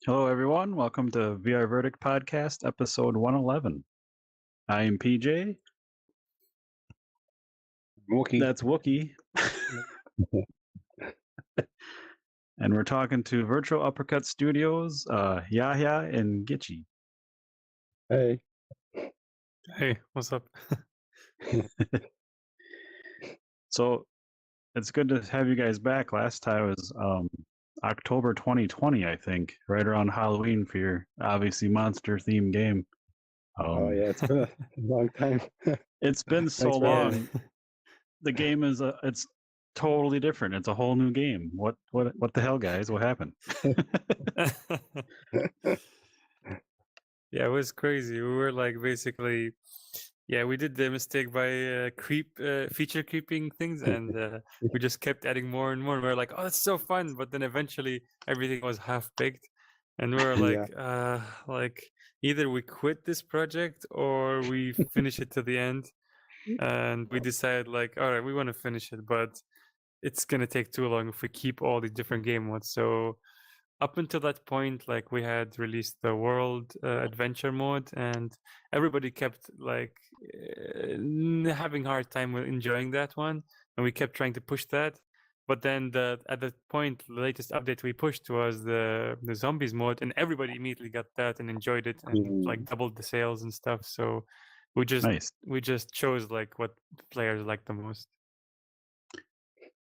Hello, everyone. Welcome to VR Verdict Podcast, episode 111. I am PJ. Wookie. That's Wookie. And we're talking to Virtual Uppercut Studios, Yahya and Gitschi. Hey. Hey, what's up? So it's good to have you guys back. Last time was October 2020, I think, right around Halloween for your obviously monster-themed game. Oh yeah, it's been a long time. It's been so Thanks for having long. The game is it's totally different. It's a whole new game. What the hell, guys? What happened? Yeah, it was crazy. We were like basically, we did the mistake by feature creeping things, and we just kept adding more and more. We were like, oh, it's so fun, but then eventually everything was half baked, and we were like, either we quit this project or we finish it to the end. And we decided like, all right, we want to finish it, but it's gonna take too long if we keep all the different game modes. So up until that point, like we had released the world adventure mode, and everybody kept like having hard time with enjoying that one, and we kept trying to push that. But then at that point, the latest update we pushed was the zombies mode, and everybody immediately got that and enjoyed it, and like doubled the sales and stuff. So we just chose like what players like the most.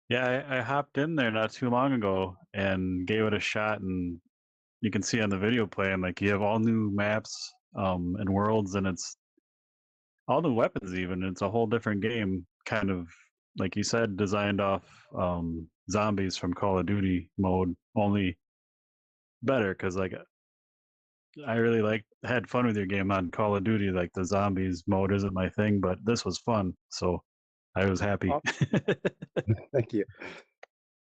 Yeah, I hopped in there not too long ago and gave it a shot, and you can see on the video playing like you have all new maps and worlds, and it's all new weapons. Even it's a whole different game, kind of like you said, designed off zombies from Call of Duty mode, only better because like I really had fun with your game on Call of Duty. Like the zombies mode isn't my thing, but this was fun, so I was happy. Thank you.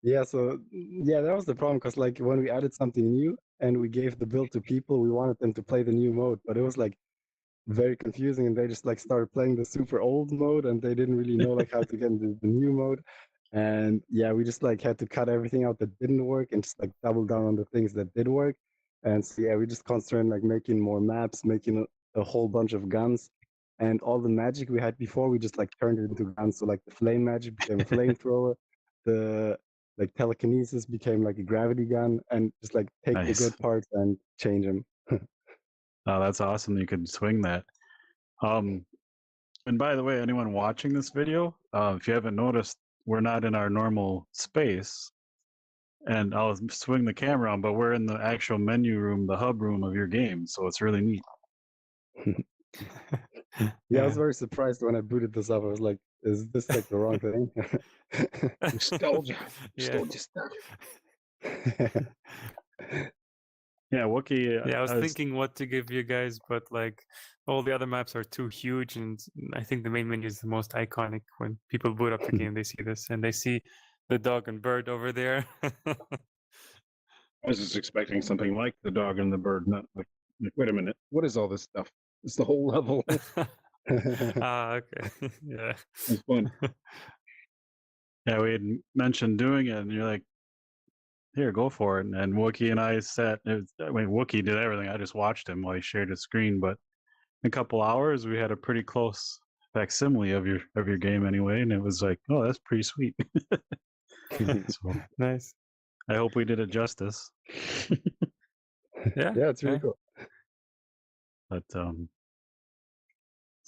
Yeah, so yeah, that was the problem because like when we added something new and we gave the build to people, we wanted them to play the new mode, but it was like very confusing, and they just like started playing the super old mode, and they didn't really know like how to get into the new mode. And yeah, we just like had to cut everything out that didn't work and just like double down on the things that did work. And so yeah, we just concentrated like making more maps, making a whole bunch of guns, and all the magic we had before we just like turned it into guns. So like the flame magic became a flamethrower, the like telekinesis became like a gravity gun, and just like take the Nice. good parts and change them. Oh, that's awesome. You could swing that. And by the way, anyone watching this video, if you haven't noticed, we're not in our normal space. And I'll swing the camera on, but we're in the actual menu room, the hub room of your game. So it's really neat. Yeah, I was very surprised when I booted this up. I was like, is this like the wrong thing? Nostalgia. Nostalgia stuff. Yeah, Wookie. Yeah, I was thinking what to give you guys, but like all the other maps are too huge, and I think the main menu is the most iconic. When people boot up the game, they see this and they see the dog and bird over there. I was just expecting something like the dog and the bird, not like wait a minute, what is all this stuff? It's the whole level. Okay. Yeah. It's fun. Yeah, we had mentioned doing it, and you're like, here, go for it. And Wookie and I sat. Wookie did everything. I just watched him while he shared his screen. But in a couple hours, we had a pretty close facsimile of your game anyway, and it was like, oh, that's pretty sweet. So, nice. I hope we did it justice. Yeah, it's really cool. But so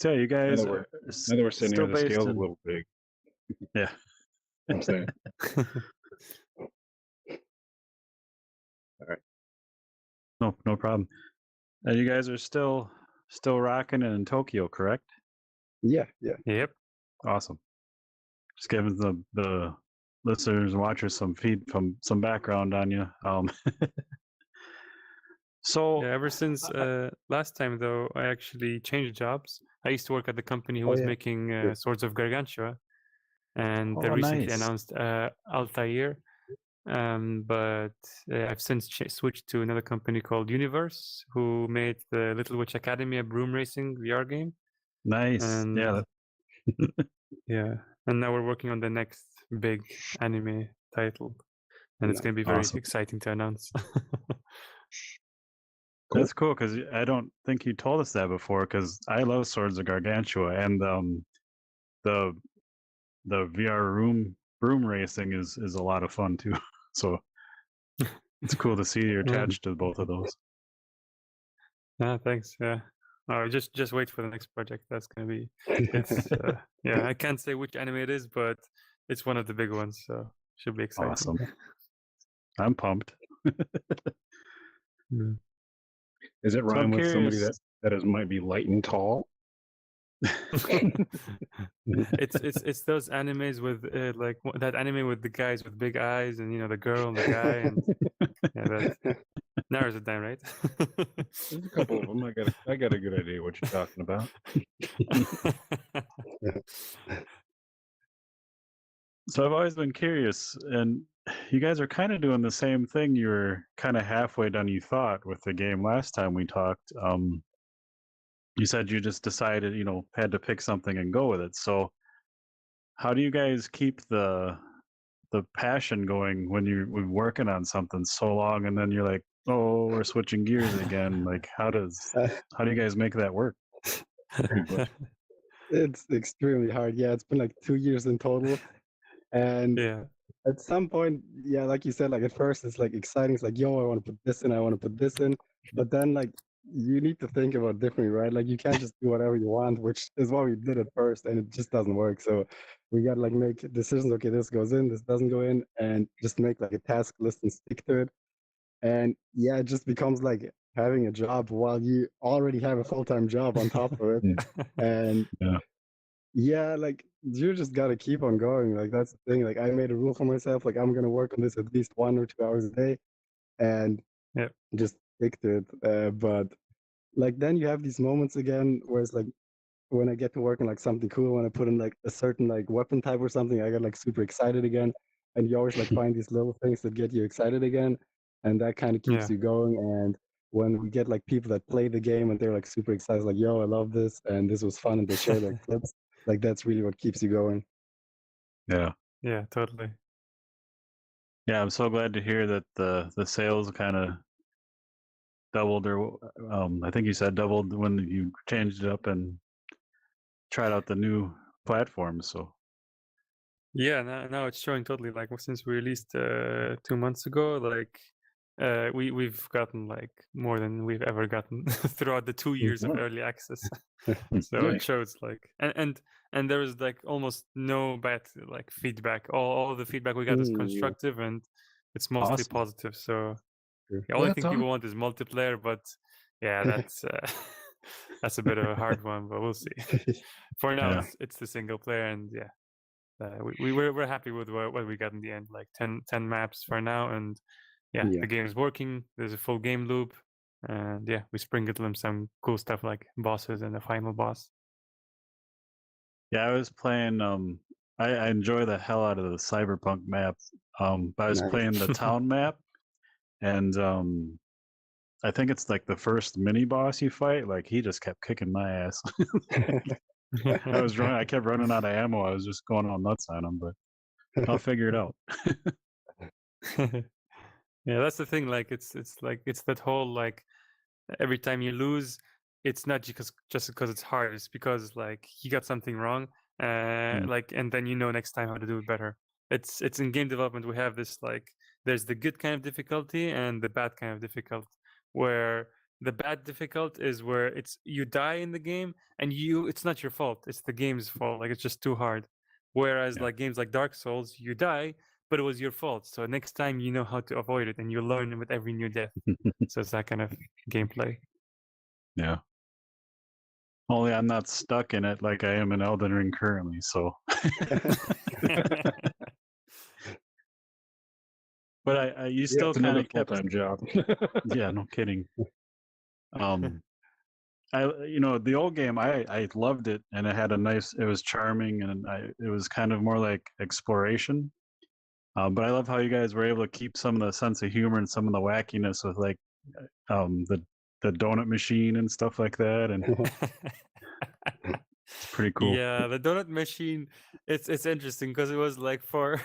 yeah, you guys Now that we're sitting here, the scale's a little big. Yeah, I'm saying. All right. No problem. And you guys are still rocking it in Tokyo, correct? Yeah. Yep. Awesome. Just giving the listeners and watchers some background on you. So yeah, ever since last time though, I actually changed jobs. I used to work at the company who was making Swords of Gargantua, and they recently announced Altair. But I've since switched to another company called Universe, who made the Little Witch Academy, a broom racing VR game. Nice. And, yeah. Yeah. And now we're working on the next big anime title. And it's going to be very exciting to announce. Cool. That's cool because I don't think you told us that before. Because I love Swords of Gargantua, and the VR broom racing is a lot of fun too. So it's cool to see you're Yeah. attached to both of those. Yeah, thanks. Yeah. Oh, just wait for the next project. That's gonna be. It's yeah. I can't say which anime it is, but it's one of the big ones, so should be exciting. Awesome. I'm pumped. Mm. Is it So I'm rhyme with somebody curious. that is might be light and tall? It's those animes with like that anime with the guys with big eyes and the girl and the guy and yeah, that narrows it down, right? There's a couple of them. I got a good idea what you're talking about. So I've always been curious, and you guys are kind of doing the same thing. You were kind of halfway done, you thought, with the game last time we talked. You said you just decided, had to pick something and go with it. So how do you guys keep the passion going when you're working on something so long, and then you're like, oh, we're switching gears again? Like, how do you guys make that work? Good question. It's extremely hard. Yeah, it's been like 2 years in total. And Yeah. at some point, yeah, like you said, like at first it's like exciting. It's like, yo, I want to put this in, I want to put this in. But then like you need to think about it differently, right? Like you can't just do whatever you want, which is what we did at first, and it just doesn't work. So we got to like make decisions. Okay, this goes in, this doesn't go in, and just make like a task list and stick to it. And yeah, it just becomes like having a job while you already have a full-time job on top of it. And Yeah. yeah, like you just gotta keep on going. Like that's the thing. Like I made a rule for myself. Like I'm gonna work on this at least 1 or 2 hours a day, and Yep. just stick to it. But like then you have these moments again where it's like when I get to work on like something cool, when I put in like a certain like weapon type or something, I get like super excited again. And you always like find these little things that get you excited again, and that kind of keeps Yeah. you going. And when we get like people that play the game and they're like super excited, like yo, I love this and this was fun, and they share their clips, like that's really what keeps you going. Yeah. Yeah, totally. Yeah, I'm so glad to hear that the sales kind of doubled, or I think you said doubled when you changed it up and tried out the new platform. So Yeah, now it's showing totally. Like since we released 2 months ago, like we've gotten like more than we've ever gotten throughout the 2 years of Wow. early access. Hmm. So Nice. it shows like and there is like almost no bad like feedback. All the feedback we got is Mm, constructive and it's mostly Awesome. positive. So Sure. the only That's thing awesome. people want is multiplayer, but yeah, that's that's a bit of a hard one, but we'll see. For now, Yeah. it's the single player, and yeah, we're happy with what we got in the end. Like 10 maps for now, and yeah, Yeah. the game is working. There's a full game loop, and yeah, we sprinkled them some cool stuff like bosses and the final boss. Yeah, I was playing. I enjoy the hell out of the cyberpunk map. But I was Nice. playing the town map, and I think it's like the first mini boss you fight. Like he just kept kicking my ass. I was running. I kept running out of ammo. I was just going all nuts on him, but I'll figure it out. Yeah, that's the thing. Like it's like it's that whole like every time you lose, it's not just because it's hard. It's because like he got something wrong, like and then next time how to do it better. It's in game development we have this like there's the good kind of difficulty and the bad kind of difficult, where the bad difficult is where it's you die in the game and it's not your fault, it's the game's fault, like it's just too hard. Whereas Yeah. like games like Dark Souls, you die but it was your fault, so next time you know how to avoid it and you learn with every new death. So it's that kind of gameplay. Yeah. Only I'm not stuck in it like I am in Elden Ring currently. So, but you still It's kind another of kept. full-time job. Yeah, no kidding. The old game, I loved it, and it had it was charming, and it was kind of more like exploration. But I love how you guys were able to keep some of the sense of humor and some of the wackiness with like the donut machine and stuff like that, and it's pretty cool. Yeah, the donut machine, it's interesting because it was like for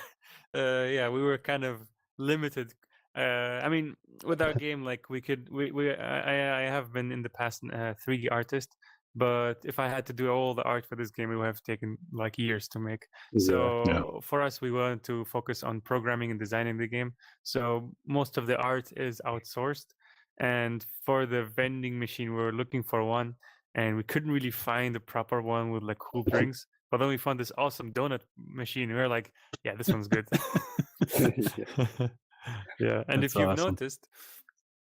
yeah, we were kind of limited I mean, with our game, like I have been in the past 3D artist, but if I had to do all the art for this game, it would have taken like years to make. So for us, we wanted to focus on programming and designing the game. So most of the art is outsourced. And for the vending machine, we were looking for one, and we couldn't really find the proper one with like cool drinks. But then we found this awesome donut machine. We were like, yeah, this one's good. Yeah, and That's if you've awesome. noticed,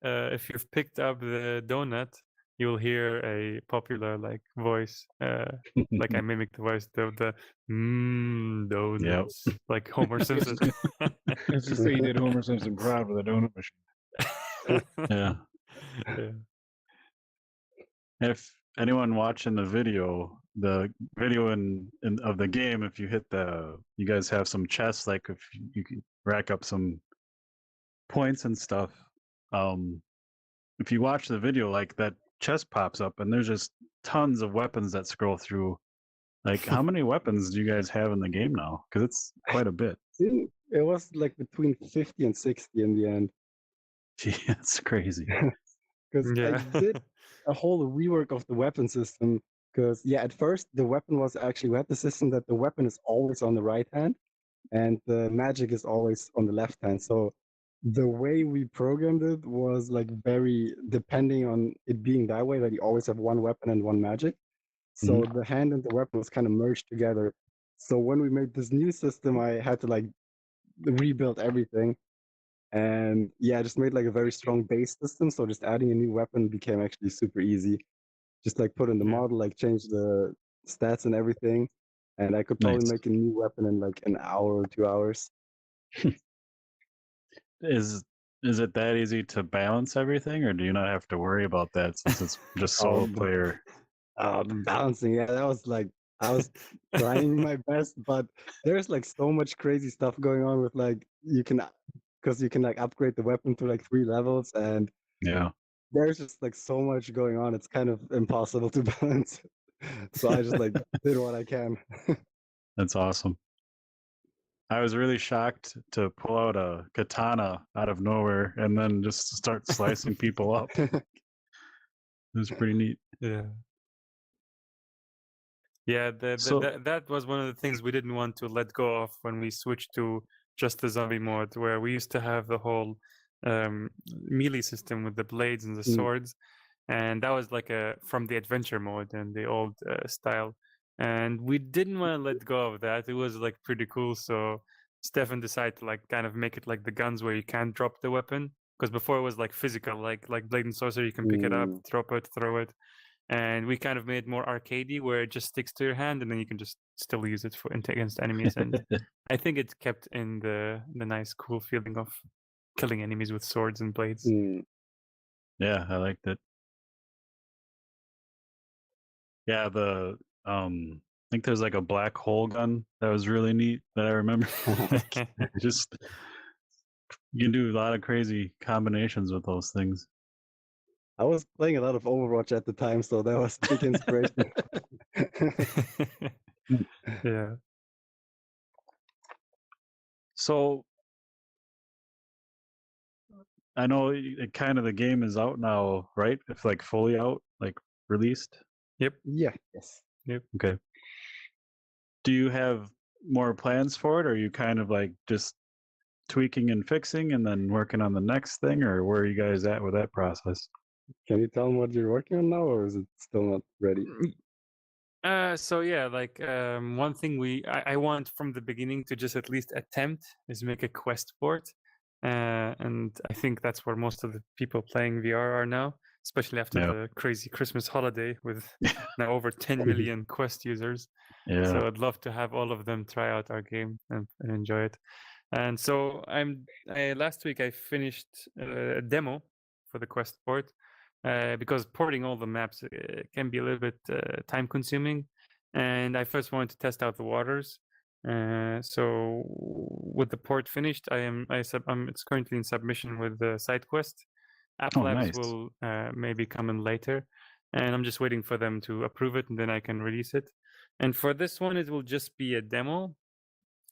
if you've picked up the donut, you'll hear a popular like voice, like I mimicked the voice, the donuts, like Homer Simpson. Let's just say you did Homer Simpson proud with a donut machine. Yeah. Yeah. If anyone watching the video of the game, if you hit you guys have some chests, like if you can rack up some points and stuff. If you watch the video, like that chest pops up and there's just tons of weapons that scroll through. Like, how many weapons do you guys have in the game now? Because it's quite a bit. It was like between 50 and 60 in the end. Gee, that's crazy. Because Yeah. I did a whole rework of the weapon system. Because yeah, at first the weapon was actually, we had the system that the weapon is always on the right hand and the magic is always on the left hand. So the way we programmed it was like very depending on it being that way, that you always have one weapon and one magic. So the hand and the weapon was kind of merged together. So when we made this new system, I had to like rebuild everything. And yeah, I just made like a very strong base system. So just adding a new weapon became actually super easy. Just like put in the model, like change the stats and everything. And I could probably make a new weapon in like an hour or 2 hours. Is it that easy to balance everything, or do you not have to worry about that since it's just solo player? The balancing, yeah, that was like, I was trying my best, but there's like so much crazy stuff going on with like, because you can like upgrade the weapon to like 3 levels, and Yeah. there's just like so much going on. It's kind of impossible to balance. So I just like did what I can. That's awesome. I was really shocked to pull out a katana out of nowhere and then just start slicing people up. It was pretty neat. Yeah. Yeah, that was one of the things we didn't want to let go of when we switched to just the zombie mode, where we used to have the whole melee system with the blades and the swords, and that was like from the adventure mode and the old style, and we didn't want to let go of that. It was like pretty cool, so Stefan decided to like kind of make it like the guns where you can't drop the weapon, because before it was like physical, like blade and sorcery, you can pick it up, drop it, throw it. And we kind of made it more arcadey, where it just sticks to your hand, and then you can just still use it against enemies. And I think it kept in the nice, cool feeling of killing enemies with swords and blades. Yeah, I liked it. Yeah, I think there's like a black hole gun that was really neat that I remember. Just you can do a lot of crazy combinations with those things. I was playing a lot of Overwatch at the time, so that was big inspiration. Yeah. So I know kind of the game is out now, right? It's like fully out, like released. Yep. Yeah. Yes. Yep. Okay. Do you have more plans for it, or are you kind of like just tweaking and fixing and then working on the next thing, or where are you guys at with that process? Can you tell them what you're working on now, or is it still not ready? So yeah, like one thing I want from the beginning to just at least attempt is make a quest port, and I think that's where most of the people playing VR are now, especially after the crazy Christmas holiday with now over 10 million Quest users. Yeah. So I'd love to have all of them try out our game and enjoy it. And so last week I finished a demo for the Quest port. Because porting all the maps can be a little bit time consuming, and I first wanted to test out the waters. So with the port finished, it's currently in submission with the side quest. App Labs will maybe come in later, and I'm just waiting for them to approve it, and then I can release it. And for this one, it will just be a demo,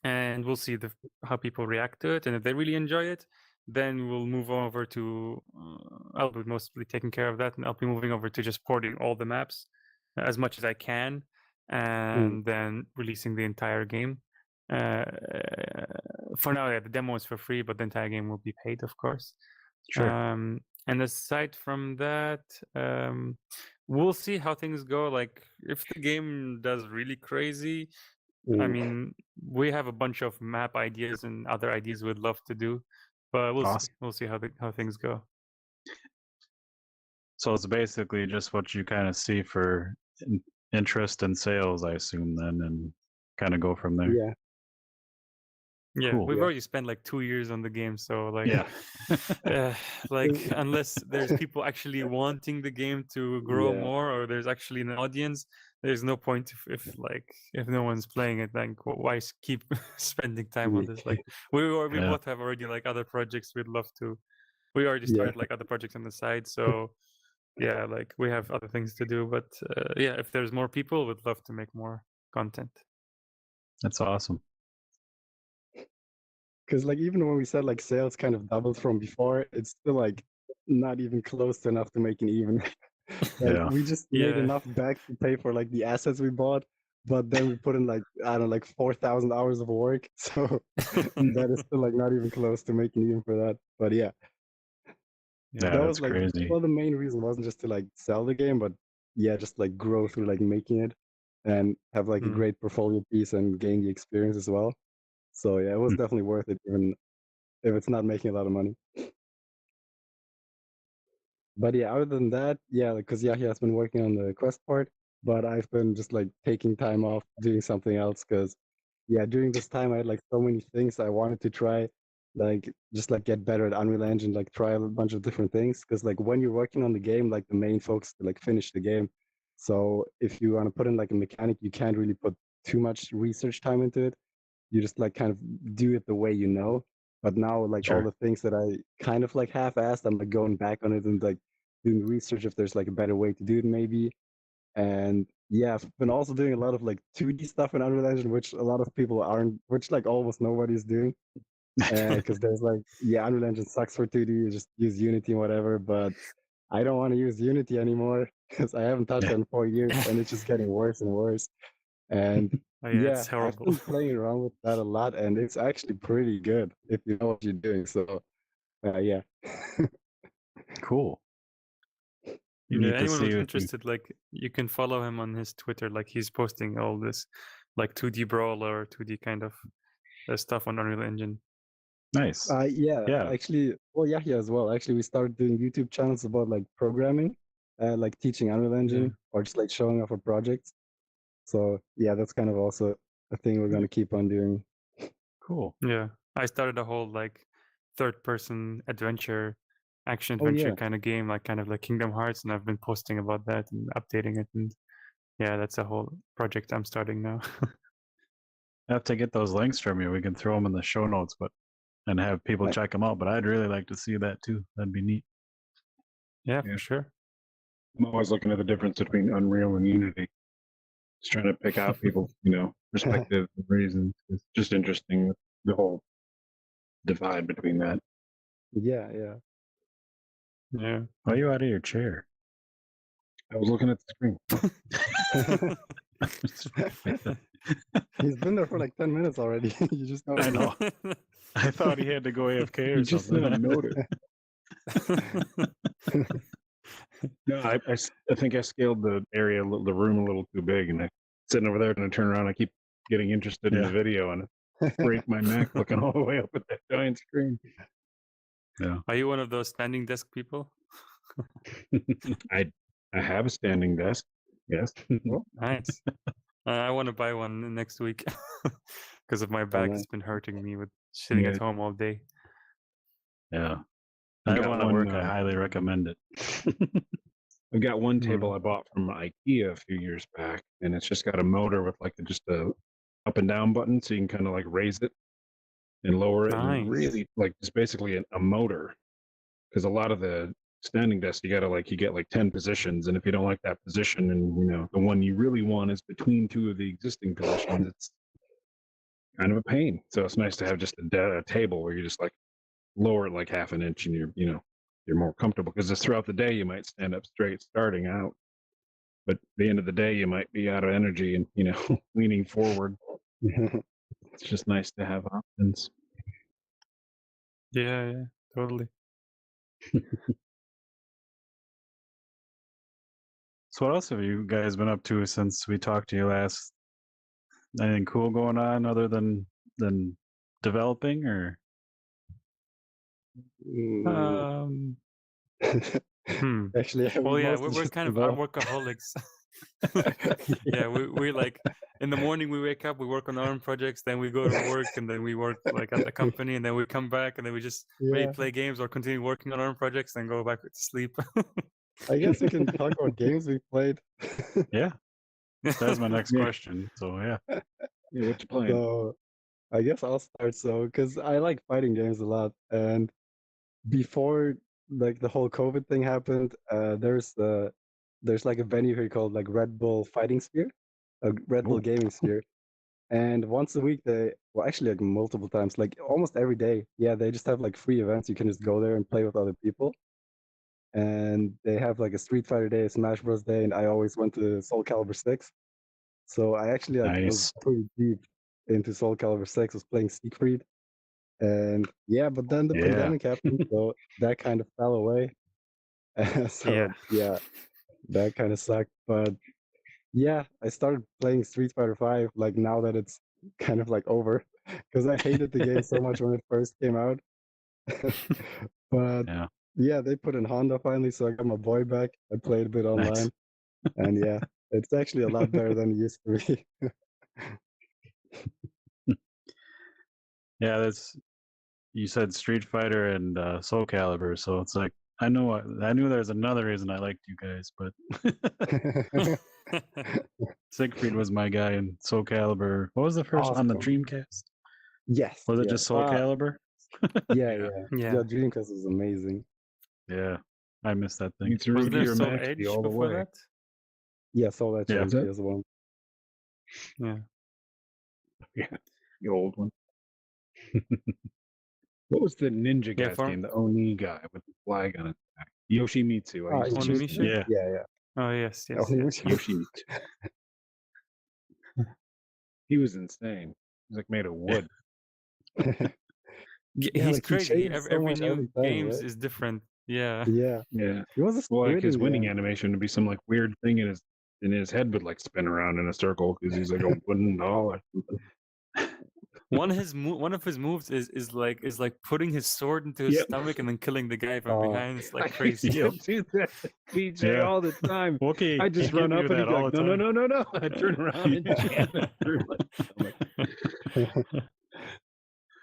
and we'll see how people react to it, and if they really enjoy it, then we'll move over to. I'll be mostly taking care of that, and I'll be moving over to just porting all the maps as much as I can, and then releasing the entire game. For now, yeah, the demo is for free, but the entire game will be paid, of course. Sure. And aside from that, we'll see how things go. Like, if the game does really crazy, I mean, we have a bunch of map ideas and other ideas we'd love to do, but we'll see. Awesome. We'll see how things go. So it's basically just what you kind of see for interest and sales, I assume, then, and kind of go from there. Yeah. Yeah, Cool. we've Yeah. already spent like 2 years on the game, so like, Yeah. like unless there's people actually wanting the game to grow Yeah. more, or there's actually an audience, there's no point if no one's playing it. Like, why keep spending time on this? Like, we Yeah. both have already like other projects we'd love to. We already Yeah. started like other projects on the side, so yeah, like we have other things to do. But yeah, if there's more people, we'd love to make more content. That's awesome. Because like even when we said like sales kind of doubled from before, it's still like not even close to enough to make an even. Like Yeah. we just made Yeah. enough back to pay for like the assets we bought, but then we put in like I don't know, like 4,000 hours of work. So that is still like not even close to making even for that. But yeah, Yeah, that that's was like crazy. well the main reason wasn't just to like sell the game, but yeah, just like grow through like making it and have like a Mm. great portfolio piece and gain the experience as well. So yeah, it was Mm. definitely worth it, even if it's not making a lot of money. But yeah, other than that, yeah, because Yahya has been working on the quest part, but I've been just like taking time off doing something else because yeah, during this time I had like so many things I wanted to try, like just like get better at Unreal Engine, like try a bunch of different things. Because like when you're working on the game, like the main focus is to like finish the game. So if you want to put in like a mechanic, you can't really put too much research time into it. You just like kind of do it the way you know. But now like all Sure. the things that I kind of like half-assed, I'm like going back on it and like doing research if there's like a better way to do it maybe. And yeah, I've been also doing a lot of like 2D stuff in Unreal Engine, which a lot of people aren't, which like almost nobody's doing. Because there's like, yeah, Unreal Engine sucks for 2D, you just use Unity and whatever, but I don't want to use Unity anymore because I haven't touched it in 4 years and it's just getting worse and worse. And Oh, yeah, yeah, it's I've horrible. been playing around with that a lot and it's actually pretty good if you know what you're doing. So yeah. Cool. You Yeah, need to anyone see who's what you. interested, like you can follow him on his Twitter. Like he's posting all this, like 2D brawler or 2D kind of stuff on Unreal Engine. Nice. Yeah, Yeah. actually, well, Yahya as well. Actually, we started doing YouTube channels about like programming, like teaching Unreal Engine or just like showing off our projects. So yeah, that's kind of also a thing we're gonna keep on doing. Cool. Yeah, I started a whole like third-person adventure, action Oh adventure yeah, kind of game, like kind of like Kingdom Hearts, and I've been posting about that and updating it. And yeah, that's a whole project I'm starting now. I have to get those links from you. We can throw them in the show notes, but and have people Right. check them out. But I'd really like to see that too. That'd be neat. Yeah, Yeah. for sure. I'm always looking at the difference between Unreal and Unity. Just trying to pick out people, perspective and reasons. It's just interesting the whole divide between that. yeah, yeah. Yeah. Why are you out of your chair? I was looking at the screen. He's been there for like 10 minutes already. You just I know. I thought he had to go AFK or You just something. don't notice. No, I think I scaled the area, the room a little too big, and I sitting over there and I turn around. I keep getting interested in Yeah. the video, and I break my neck looking all the way up at that giant screen. Yeah. Are you one of those standing desk people? I have a standing desk. Yes. Nice. I want to buy one next week because of my back. nice. It's been hurting me with sitting at Yeah. home all day. Yeah. I've I got want to one, work. I highly recommend it. I've got one table Mm. I bought from IKEA a few years back, and it's just got a motor with like just a up and down button, so you can kind of like raise it and lower it, and Nice. really like it's basically a motor. Because a lot of the standing desks, you get like 10 positions, and if you don't like that position, and the one you really want is between two of the existing positions, it's kind of a pain. So it's nice to have just a table where you just like lower it like half an inch, and you're more comfortable because just throughout the day you might stand up straight starting out, but at the end of the day you might be out of energy and leaning forward. It's just nice to have options. Yeah, totally. So what else have you guys been up to since we talked to you last? Anything cool going on other than developing, or? Mm, Actually, Well, yeah, mostly we're just kind of develop. workaholics. Yeah, we like in the morning we wake up, we work on our own projects, then we go to work, and then we work like at the company, and then we come back, and then we just maybe Yeah, play games or continue working on our own projects, then go back to sleep. I guess we can talk about games we played. Yeah, that was my next Yeah. question. So yeah, Yeah, what you playing? So I guess I'll start. So because I like fighting games a lot, and before like the whole COVID thing happened, there's like a venue here called like Red Bull Fighting Sphere, a Red Bull Ooh. Gaming Sphere, and once a week well actually like multiple times, like almost every day, yeah, they just have like free events. You can just go there and play with other people, and they have like a Street Fighter Day, a Smash Bros Day, and I always went to Soul Calibur 6. So I actually like was nice. pretty deep into Soul Calibur 6. Was playing Siegfried, and yeah, but then the Yeah. pandemic happened, so that kind of fell away. So yeah, that kind of sucked. But yeah, I started playing Street Fighter 5 like now that it's kind of like over, because I hated the game so much when it first came out. But Yeah. yeah, they put in Honda finally, so I got my boy back. I played a bit online, and yeah, it's actually a lot better than it used to be. Yeah, you said Street Fighter and Soul Calibur, so it's like I knew there's another reason I liked you guys, but Siegfried was my guy in Soul Calibur. What was the first on the Awesome. Dreamcast? Yes. Was it yeah. just Soul Calibur? Yeah, Yeah. yeah. Dreamcast was amazing. Yeah, I missed that thing. It's Was there Ruby or Soul Maxi Edge all the before way. that? Yeah, Soul Edge Yeah. on PS1. Yeah. Yeah, the old one. What was the ninja Yeah, guy's for- name? The Oni guy with the flag on his back. Yoshimitsu. I used to Onimusha? just- Yeah. Yeah. Oh yes, yes. Onimusha. Yoshimitsu. He was insane. He was like made of wood. Yeah, Yeah, he's like, he crazy. changed so Every much new every time, games right? is different. Yeah. Yeah. Yeah. He was a Well, like squid his in the winning end. animation would be some like weird thing in his head would like spin around in a circle because he's like a wooden doll or something. One of his moves is like putting his sword into his Yep. stomach and then killing the guy from Oh. behind. It's like I crazy. used to do that to BJ Yeah. all the time. Okay, I just he run give up you and he'd that be all like, the no. time. I'd turn around and jam it through my stomach.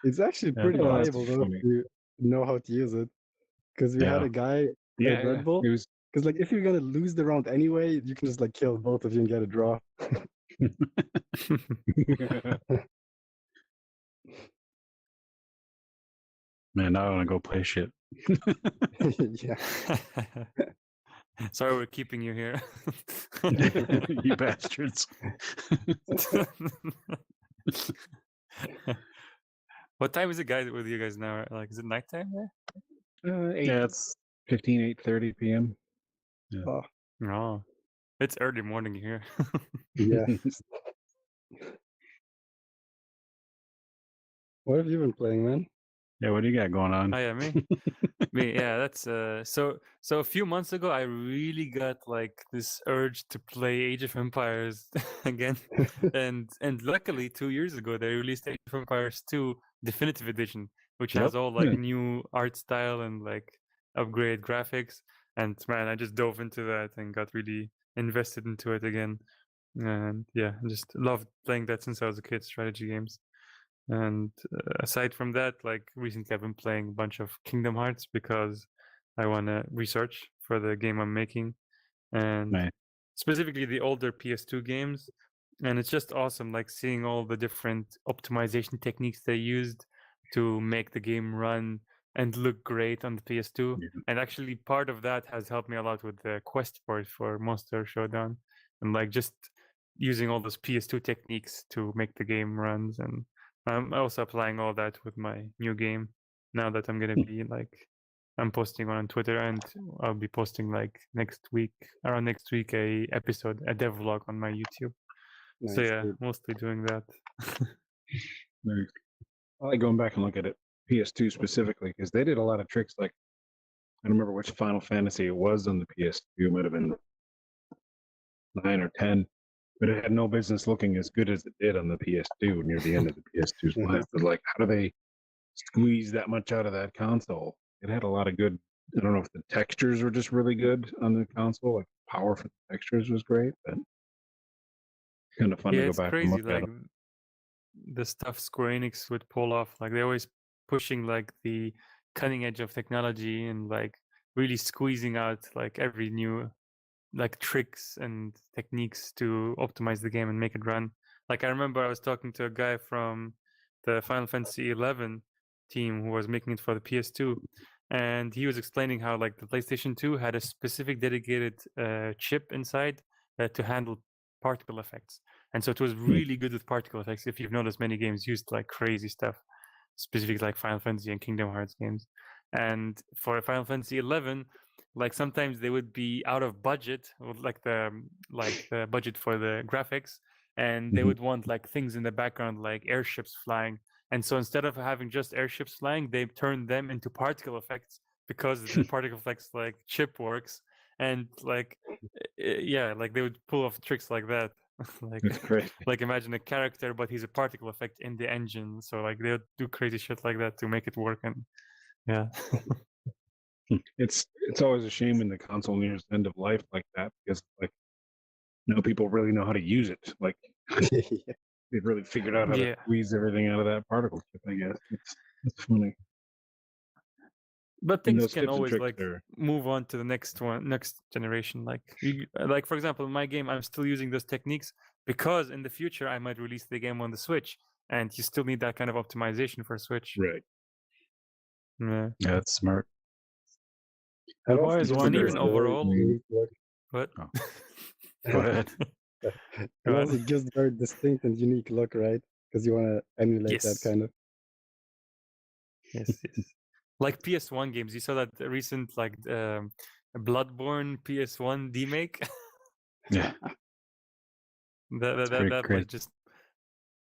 It's actually Yeah, pretty Oh, that's valuable though funny. if you know how to use it. Because we had Yeah. a guy Yeah, at Red Bull. It was Because like if you're gonna lose the round anyway, you can just like kill both of you and get a draw. Man, now I want to go play shit. Yeah. Sorry, we're keeping you here. You bastards. What time is it, guys, with you guys now? Like, is it nighttime there? 8:30 p.m. Oh, No, it's early morning here. yeah. What have you been playing, man? Yeah, what do you got going on? Oh yeah, me. Yeah, that's so a few months ago I really got like this urge to play Age of Empires again. and luckily 2 years ago they released Age of Empires 2 Definitive Edition, which has all like new art style and like upgraded graphics. And man, I just dove into that and got really invested into it again. And yeah, I just loved playing that since I was a kid, strategy games. And aside from that, like recently I've been playing a bunch of Kingdom Hearts because I want to research for the game I'm making, and Nice. specifically the older PS2 games. And it's just awesome, like seeing all the different optimization techniques they used to make the game run and look great on the PS2. Yeah. And actually part of that has helped me a lot with the quest for Monster Showdown, and like just using all those PS2 techniques to make the game runs. And I'm also applying all that with my new game. now that I'm gonna be like, I'm posting on Twitter, and I'll be posting like around next week, a devlog on my YouTube. Nice, So yeah, dude. mostly doing that. Very- I like going back and look at it, PS2 specifically, because they did a lot of tricks. Like, I don't remember which Final Fantasy it was on the PS2. It might have been 9 or 10, but it had no business looking as good as it did on the PS2 near the end of the PS2's life. But like, how do they squeeze that much out of that console? It had a lot of good. I don't know if the textures were just really good on the console. Like, power for the textures was great, but kind of fun Yeah, to go it's back and crazy. look at Like the stuff Square Enix would pull off. Like they're always pushing like the cutting edge of technology and like really squeezing out like every new like tricks and techniques to optimize the game and make it run. Like I remember I was talking to a guy from the Final Fantasy 11 team who was making it for the PS2, and he was explaining how like the PlayStation 2 had a specific dedicated chip inside to handle particle effects, and so it was really good with particle effects. If you've noticed, many games used like crazy stuff, specifically like Final Fantasy and Kingdom Hearts games. And for Final Fantasy 11, like sometimes they would be out of budget, or like the budget for the graphics, and they Mhm. would want like things in the background like airships flying. And so instead of having just airships flying, they turned them into particle effects because the particle effects like chip works. And like yeah, like they would pull off tricks like that. like It's great. like imagine a character but he's a particle effect in the engine, so like they would do crazy shit like that to make it work. And yeah. It's always a shame when the console nears the end of life like that, because like no people really know how to use it. Like Yeah. they've really figured out how to Yeah. squeeze everything out of that particle chip. I guess it's funny. But And things those can tips and always tricks like are move on to the next generation. Like like for example, in my game, I'm still using those techniques because in the future I might release the game on the Switch, and you still need that kind of optimization for Switch. right. Yeah. Yeah, it's smart. It I've also always gives And a even wondered. very overall, unique look. but Oh. Go ahead. It Go on. also gives a very distinct and unique look, right? Because you want to emulate that Yes. kind of. yes, yes. Like PS1 games, you saw that recent like Bloodborne PS1 demake. Yeah, pretty that crazy. like just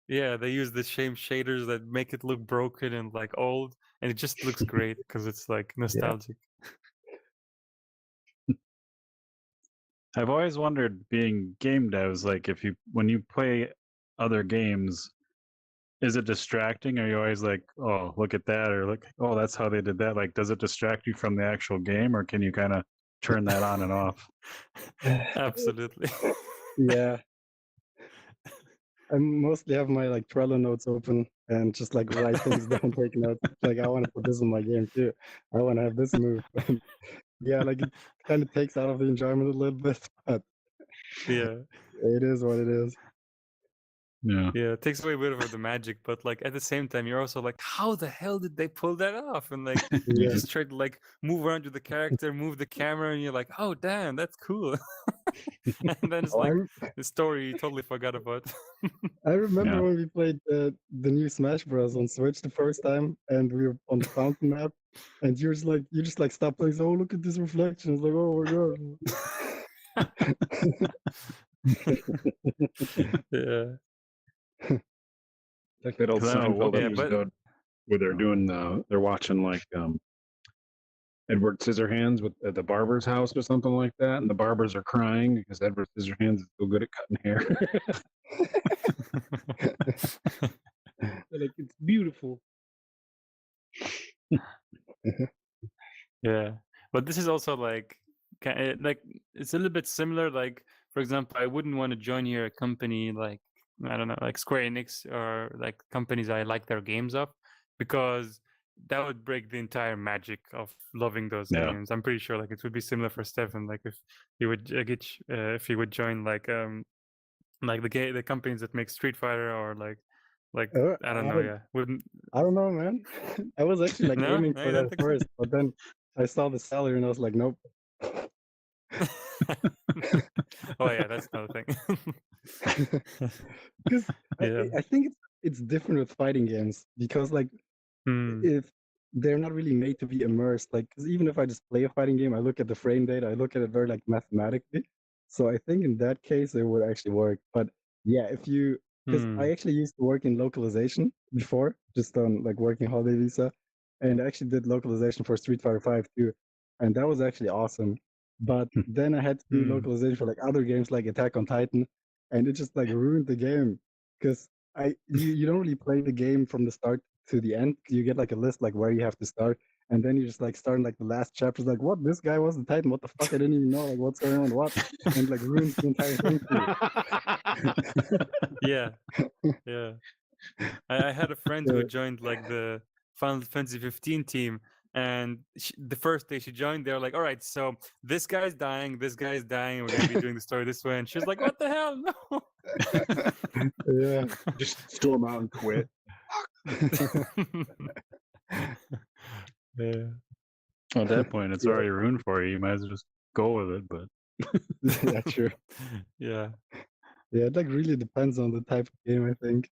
yeah, they use the same shaders that make it look broken and like old, and it just looks great because it's like nostalgic. I've always wondered, being game devs, like if you when you play other games, is it distracting? Are you always like, oh, look at that, or look, oh, that's how they did that? Like, does it distract you from the actual game, or can you kind of turn that on and off? Absolutely. Yeah. I mostly have my like Trello notes open and just like write things down, take notes. Like I want to put this in my game too. I want to have this move. Yeah, like it kind of takes out of the enjoyment a little bit, but Yeah. it is what it is. Yeah, Yeah, it takes away a bit of the magic, but like at the same time, you're also like, how the hell did they pull that off? And like you Yeah. just try to like move around with the character, move the camera, and you're like, oh damn, that's cool. And then it's Oh, like the story you totally forgot about. I remember Yeah. when we played the new Smash Bros on Switch the first time, and we were on the fountain map, and you just like stopped playing. So, oh, look at this reflection. It's like, oh my god. Yeah. Like that old 'Cause I know Seinfeld Yeah, episode where they're doing they're watching like Edward Scissorhands with at the barber's house or something like that, and the barbers are crying because Edward Scissorhands is so good at cutting hair. They're like, it's beautiful. Yeah, but this is also like like it's a little bit similar. Like for example, I wouldn't want to join here a company like, I don't know, like Square Enix, or like companies I like their games of, because that would break the entire magic of loving those Yeah. games. I'm pretty sure like it would be similar for Stefan. Like if he would if he would join like the companies that make Street Fighter, or like I don't know, yeah, wouldn't. I don't know, man. I was actually like No? aiming No, for you don't that think so? first, but then I saw the salary and I was like, nope. Oh yeah, that's another thing. Because Yeah. I think it's different with fighting games, because like Hmm. if they're not really made to be immersed. Like, 'cause even if I just play a fighting game, I look at the frame data, I look at it very like mathematically. So I think in that case it would actually work. But yeah, if you, because I actually used to work in localization before, just on like working holiday visa, and I actually did localization for Street Fighter 5 too, and that was actually awesome. But then I had to do localization for like other games like Attack on Titan, and it just like ruined the game because you don't really play the game from the start to the end. You get like a list like where you have to start, and then you just like start in like the last chapters, like what, this guy was the Titan, what the fuck, I didn't even know like what's going on, what, and like ruins the entire thing for you. Yeah, yeah. I had a friend who joined like the Final Fantasy 15 team, and the first day she joined, they were like, "All right, so this guy's dying, we're gonna be doing the story this way," and she was like, "What the hell? No!" Yeah, Just storm out and quit. Yeah. At that point, it's already ruined for you. You might as well just go with it. But yeah, true. Yeah, Yeah, it like really depends on the type of game, I think.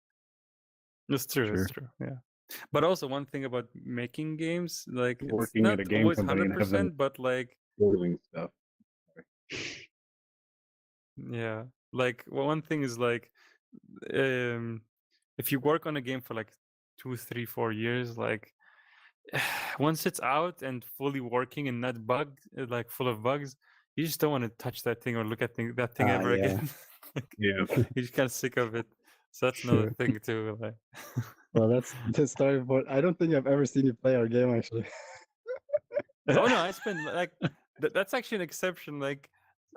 it's true. Sure. It's true. Yeah, but also one thing about making games, like it's Working not at a game always company and have them 100%, but like boiling stuff. yeah, like one thing is like if you work on a game for like 2, 3, 4 years, like once it's out and fully working and not bugged, like full of bugs, you just don't want to touch that thing or look at that thing ever yeah. again. Yeah. You're just kind of sick of it. So that's another thing too. Like, Well, that's the story. But I don't think I've ever seen you play our game actually. oh no, I spend like that's actually an exception. Like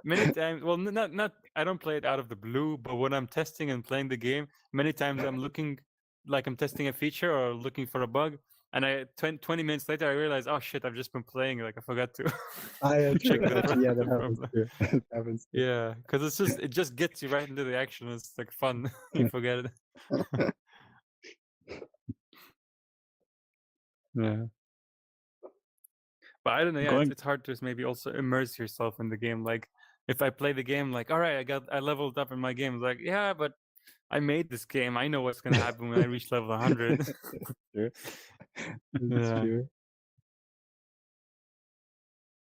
many times, well, not I don't play it out of the blue, but when I'm testing and playing the game, many times I'm looking like I'm testing a feature or looking for a bug, and 20 minutes later I realize, oh shit, I've just been playing, like I forgot to check the Actually, yeah, that the happens problem. too. It happens too. Yeah, because it just gets you right into the action. It's like fun. You forget it. Yeah. But I don't know. Yeah, it's hard to maybe also immerse yourself in the game. Like if I play the game, like, all right, I leveled up in my game. It's like, yeah, but I made this game. I know what's gonna happen when I reach level 100. True. It's Yeah. true.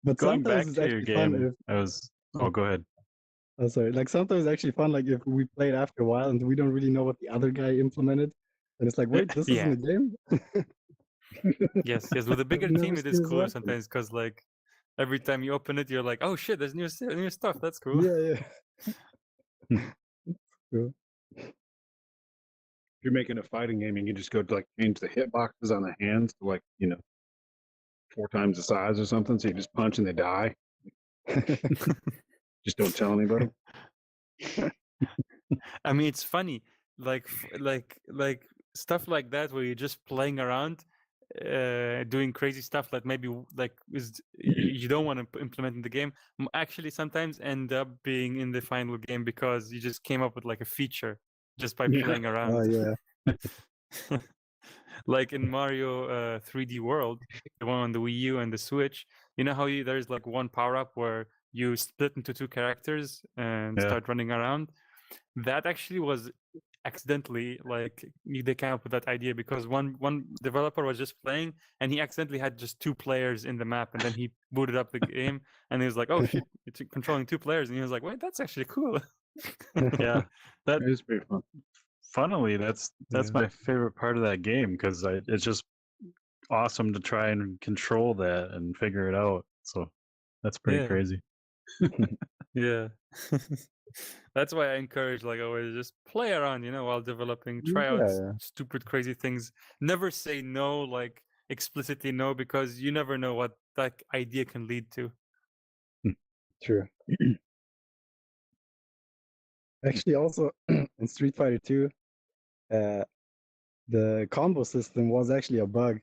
But going back sometimes it's to your actually fun game, if oh, go ahead. oh sorry. Like sometimes it's actually fun like if we played after a while and we don't really know what the other guy implemented. And it's like, wait, this isn't Yeah. a game? Yes. With a bigger I've never team, it is seen this cooler working. sometimes because like every time you open it, you're like, oh shit, there's new stuff. That's cool. Yeah, yeah. Cool. If you're making a fighting game, you can just go to like change the hitboxes on the hands to like, 4 times the size or something. So you just punch and they die. Just don't tell anybody. I mean, it's funny, like stuff like that where you're just playing around, doing crazy stuff that maybe like you don't want to implement in the game. Actually, sometimes end up being in the final game because you just came up with like a feature just by playing around. Oh yeah. Like in Mario 3D World, the one on the Wii U and the Switch. You know how there's like one power up where you split into 2 characters and start running around. That actually was accidentally, like they came up with that idea because one developer was just playing and he accidentally had just 2 players in the map, and then he booted up the game and he was like, oh shit, it's controlling 2 players, and he was like, wait, that's actually cool. Yeah, that It is pretty fun. funnily, that's my favorite part of that game because it's just awesome to try and control that and figure it out. So that's pretty crazy. Yeah. That's why I encourage, like, always just play around, while developing, try out stupid, crazy things. Never say no, like explicitly no, because you never know what that idea can lead to. True. Actually, also in Street Fighter 2, the combo system was actually a bug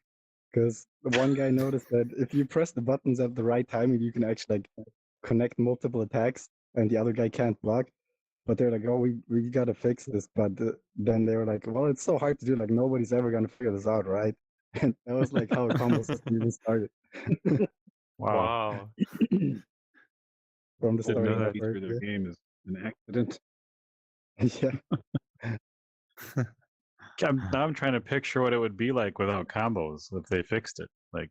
because one guy noticed that if you press the buttons at the right timing, you can actually like connect multiple attacks, and the other guy can't block. But they're like, oh, we gotta fix this. But then they were like, well, it's so hard to do. Like nobody's ever gonna figure this out, right? And that was like how a combo system even started. Wow. From the start of Nobody through their game is an accident. Yeah. Now I'm trying to picture what it would be like without combos if they fixed it. Like,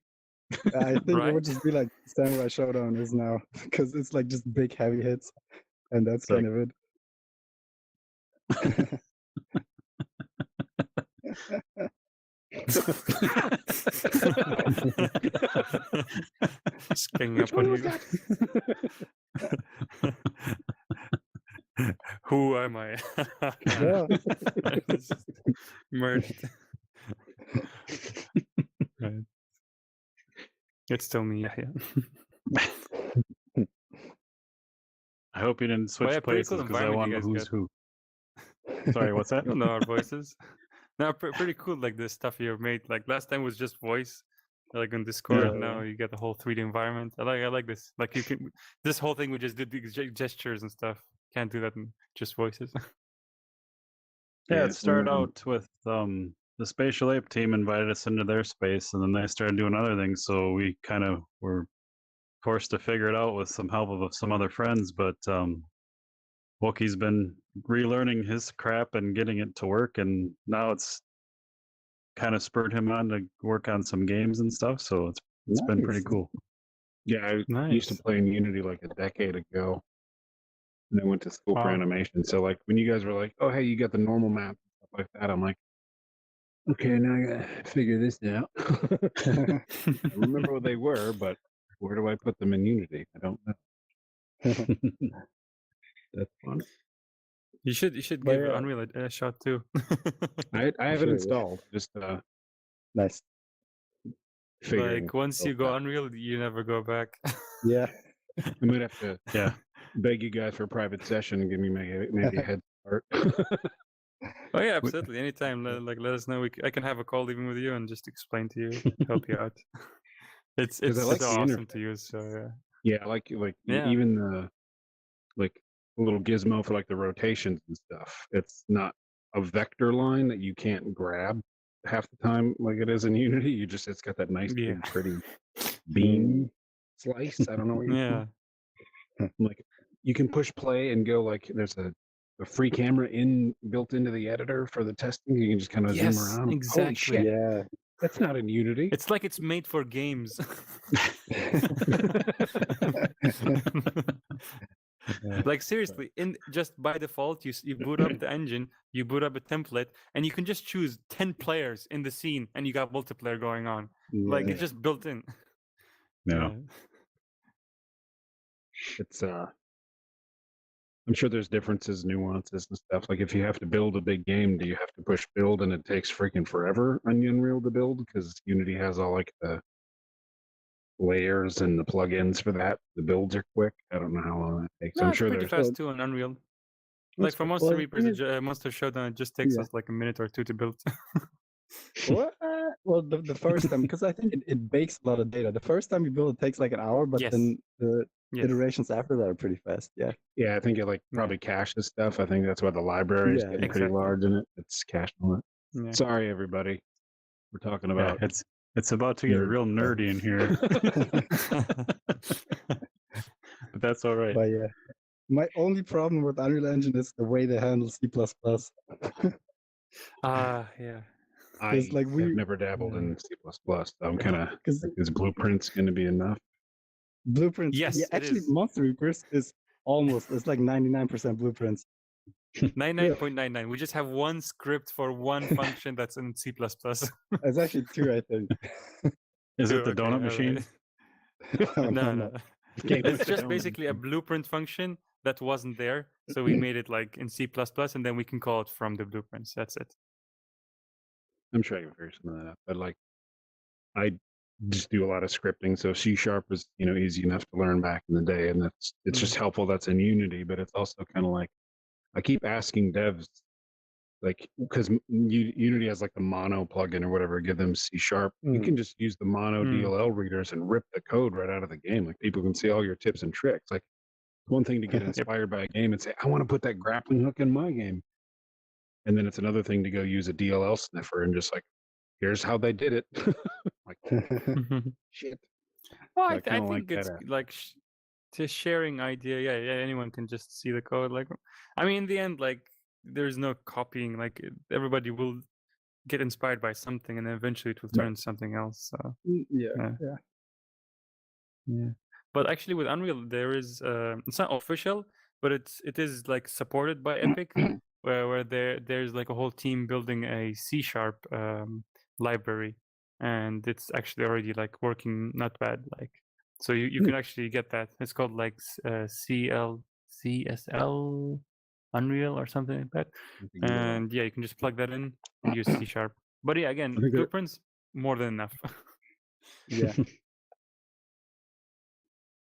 I think it Right? would just be like Samurai Showdown is now, because it's like just big heavy hits, and that's It's like- kind of it. Just ganging up on one was you. Who am I? Yeah. It's just merged. Right. It's still me, Yahya. I hope you didn't switch yeah, pretty places cool because I environment want you to guys who's who. Sorry, what's that? You'll know our voices. No, pretty cool. Like the stuff you've made. Like last time was just voice, like on Discord. Yeah. Now you get the whole 3D environment. I like this. Like you can. This whole thing we just did these gestures and stuff. Can't do that in just voices. Yeah, Yeah, it started we're, out with the Spatial Ape team invited us into their space, and then they started doing other things. So we kind of were forced to figure it out with some help of some other friends. But Wookie's been relearning his crap and getting it to work, and now it's kind of spurred him on to work on some games and stuff. So it's been pretty Nice. cool. yeah, I used to Nice. play in Unity like a decade ago. And I went to school for Wow. animation. So like when you guys were like, "Oh, hey, you got the normal map," and stuff like that, I'm like, "Okay, now I gotta figure this out." I remember what they were, but where do I put them in Unity? I don't know. That's fun. You should But give yeah. Unreal a shot too. I have Sure, it yeah. installed. Just Nice. figuring. Like once you stuff go out. Unreal, you never go back. Yeah. I might have to Yeah. beg you guys for a private session and give me maybe a head start. Oh yeah, absolutely. Anytime, let us know. I can have a call even with you and just explain to you, help you out. It's 'Cause I like so the awesome interface. to use. So yeah. Yeah, like Yeah. even the like a little gizmo for like the rotations and stuff. It's not a vector line that you can't grab half the time like it is in Unity. It's got that nice Yeah. big pretty beam slice. I don't know what you Yeah. like. You can push play and go like there's a free camera built into the editor for the testing. You can just kind of zoom Yes, around. Holy exactly. shit, Yeah. that's not in Unity. It's like it's made for games. Like seriously, in just by default, you boot up the engine, you boot up a template, and you can just choose 10 players in the scene, and you got multiplayer going on. Like Yeah. it's just built in. Yeah. It's I'm sure there's differences, nuances, and stuff. Like if you have to build a big game, do you have to push build and it takes freaking forever on Unreal to build because Unity has all like the layers and the plugins for that. The builds are quick. I don't know how long that takes. No, I'm it's sure pretty there's fast too on Unreal. That's Like for cool. Monster Well, the Reapers, thing is- Monster Showdown, it just takes Yeah. us like a minute or two to build. What? Well, the first time, because I think it bakes a lot of data. The first time you build it takes like an hour, but Yes. then the Yes. iterations after that are pretty fast. Yeah. yeah. I think it like probably caches stuff. I think that's why the library is Yeah, getting pretty exactly. large in it. It's cached on it. Yeah. Sorry, everybody. We're talking Yeah, about it's about to get nerd real stuff. nerdy in here, but that's all right. But yeah, my only problem with Unreal Engine is the way they handle C++. Yeah. I like have never dabbled in C++. So I'm kind of Because is Blueprints going to be enough? Blueprints. Yes, yeah, it actually, is. Monster Reapers is it's like 99% Blueprints. 99.99. We just have one script for one function that's in C++. It's actually 2, I think. Is it the Okay, donut all machine? right. No. Came with It's the just donut basically a machine. blueprint function that wasn't there. So we made it like in C++, and then we can call it from the blueprints. That's it. I'm sure I can figure some of that out. But like, I just do a lot of scripting, so C# was easy enough to learn back in the day, and it's just helpful. That's in Unity, but it's also kind of like I keep asking devs, like because Unity has like the mono plugin or whatever, give them C#. You can just use the mono DLL readers and rip the code right out of the game. Like people can see all your tips and tricks. Like one thing to get inspired by a game and say, I want to put that grappling hook in my game. And then it's another thing to go use a DLL sniffer and just like, here's how they did it. Like, shit. Well, So I I kinda think like that it's aspect. like just sharing idea. Yeah, anyone can just see the code. Like, I mean, in the end, like, there's no copying. Like, everybody will get inspired by something, and then eventually it will turn into something else. So Yeah. yeah. But actually, with Unreal, there is it's not official, but it is like supported by Epic, where there's like a whole team building a C# library, and it's actually already like working not bad. Like, so you can actually get that. It's called like CSL Unreal or something like that. And yeah, you can just plug that in and use C#. But yeah, again, I think blueprints more than enough. Yeah.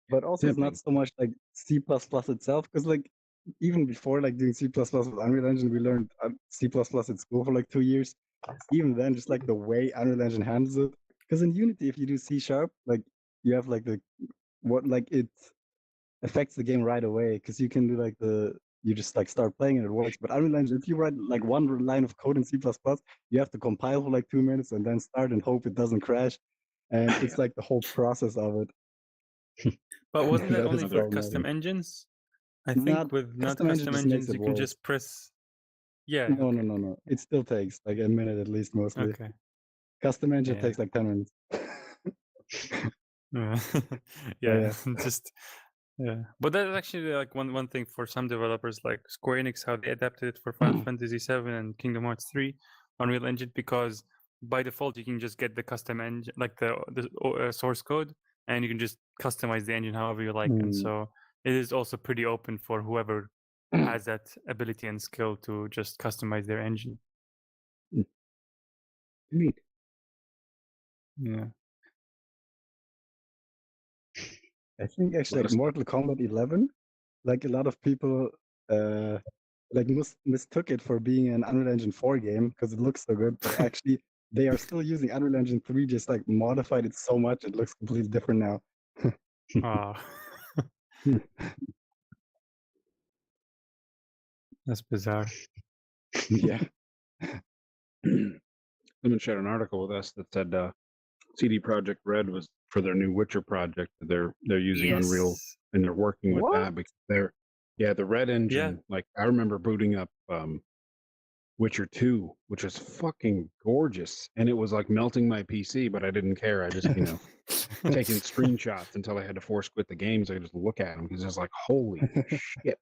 But also it's not so much like C++ itself, because like even before like doing C++ with Unreal Engine, we learned C++ at school for like 2 years. Even then, just like the way Unreal Engine handles it, because in Unity, if you do C#, like you have like it affects the game right away, because you can do like you just like start playing and it works. But Unreal Engine, if you write like one line of code in C++, you have to compile for like 2 minutes and then start and hope it doesn't crash. And it's like the whole process of it. But wasn't that That only is for problematic. custom engines? I Not- think with not custom engine custom just makes engines, it you can worse. just press. Yeah. No, okay. no. It still takes like a minute at least, mostly. Okay. Custom engine Yeah. takes like 10 minutes. Yeah. Yeah. Just yeah. But that's actually like one thing for some developers, like Square Enix, how they adapted it for Final Fantasy VII and Kingdom Hearts 3 Unreal Engine, because by default you can just get the custom engine, like the source code, and you can just customize the engine however you like. And so it is also pretty open for whoever has that ability and skill to just customize their engine. Neat. Yeah. I think actually like Mortal Kombat 11, like a lot of people like mistook it for being an Unreal Engine 4 game because it looks so good, but actually they are still using Unreal Engine 3, just like modified it so much it looks completely different now. Oh. That's bizarre. Yeah. Someone shared an article with us that said CD Projekt Red was for their new Witcher project. They're using Unreal, and they're working with that because the Red engine. Like I remember booting up Witcher 2, which was fucking gorgeous, and it was like melting my PC, but I didn't care. I just taking screenshots until I had to force quit the game so I could just look at them because it's like holy shit.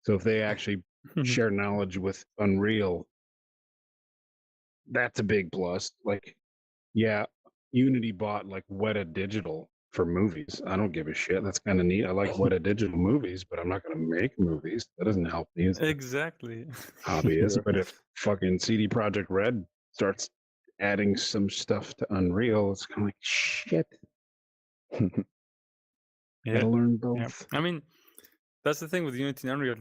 So if they actually share knowledge with Unreal, that's a big plus. Like, yeah, Unity bought like Weta Digital for movies. I don't give a shit. That's kind of neat. I like Weta Digital movies, but I'm not going to make movies. That doesn't help me as Exactly. hobbyist. But if fucking CD Projekt Red starts adding some stuff to Unreal, it's kind of like shit. Gotta learn both. Yeah. I mean, that's the thing with Unity and Unreal.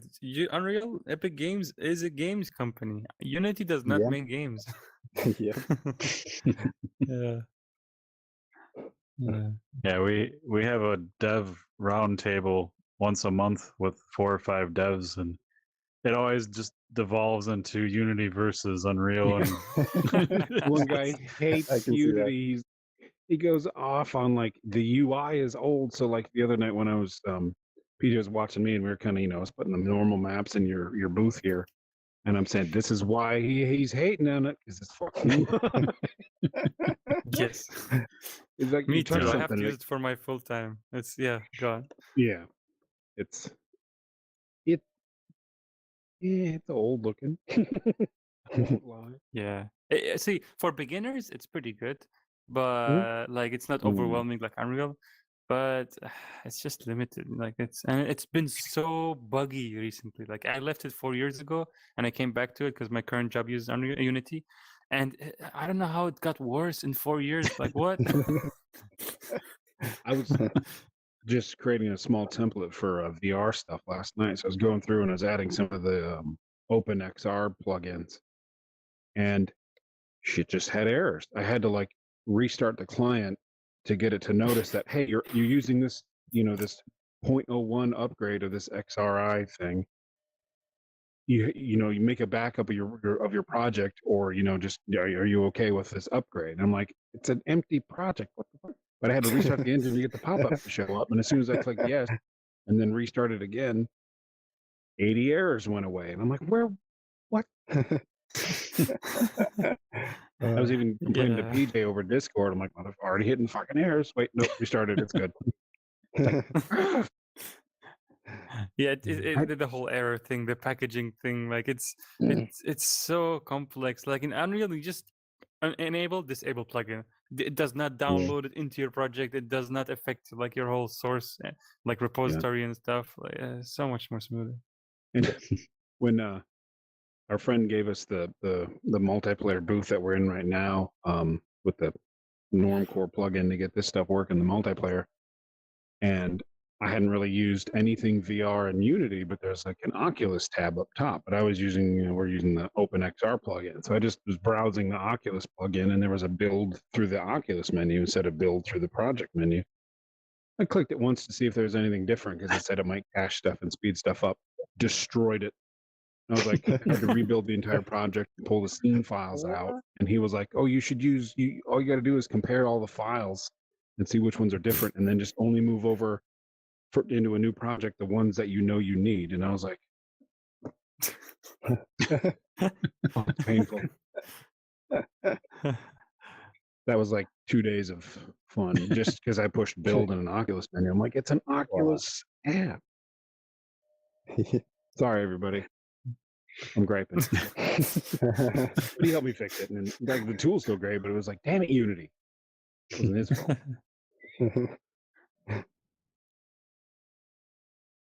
Unreal, Epic Games is a games company. Unity does not make games. Yeah. Yeah, we have a dev roundtable once a month with 4 or 5 devs, and it always just devolves into Unity versus Unreal. And one guy hates Unity. He goes off on like the UI is old. So like the other night when I was Peter was watching me and we were kind of I was putting the normal maps in your booth here, and I'm saying this is why he's hating on it because it's fucking. Yes. It's like me too. I have to like, use it for my full time. It's go on. Yeah, it's old looking. Yeah. See, for beginners, it's pretty good, but like it's not overwhelming like Unreal. But it's just limited. Like it's been so buggy recently. Like I left it 4 years ago, and I came back to it because my current job uses Unreal Unity, and I don't know how it got worse in 4 years. Like what? I was just creating a small template for VR stuff last night. So I was going through and I was adding some of the OpenXR plugins, and shit just had errors. I had to like restart the client to get it to notice that hey, you're using this this 0.01 upgrade of this XRI thing. You make a backup of your project, or just are you okay with this upgrade? And I'm like, it's an empty project. What the fuck? But I had to restart the engine to get the pop-up to show up, and as soon as I clicked yes, and then restart it again, 80 errors went away, and I'm like, what? I was even complaining to Yeah. PJ over Discord. I'm like, "Mother, already hitting fucking errors." Wait, nope, restarted. It's good. Yeah, I- the whole error thing, the packaging thing, like it's so complex. Like in Unreal, you just enable disable plugin. It does not download it into your project. It does not affect like your whole source, like repository and stuff. Like, so much more smoother. And when our friend gave us the multiplayer booth that we're in right now, with the Normcore plugin to get this stuff working, the multiplayer, and I hadn't really used anything VR in Unity, but there's like an Oculus tab up top. But I was using, we're using the OpenXR plugin, so I just was browsing the Oculus plugin, and there was a build through the Oculus menu instead of build through the project menu. I clicked it once to see if there was anything different because it said it might cache stuff and speed stuff up. Destroyed it. I was like, I had to rebuild the entire project and pull the scene files out. And he was like, "Oh, you should use all you got to do is compare all the files and see which ones are different, and then just only move over into a new project the ones that you know you need." And I was like, oh, it's painful. That was like 2 days of fun just because I pushed build in an Oculus menu. I'm like, it's an Oculus app. Sorry, everybody. I'm griping. But he helped me fix it. And like, the tool's still great, but it was like, damn it, Unity. It wasn't his fault.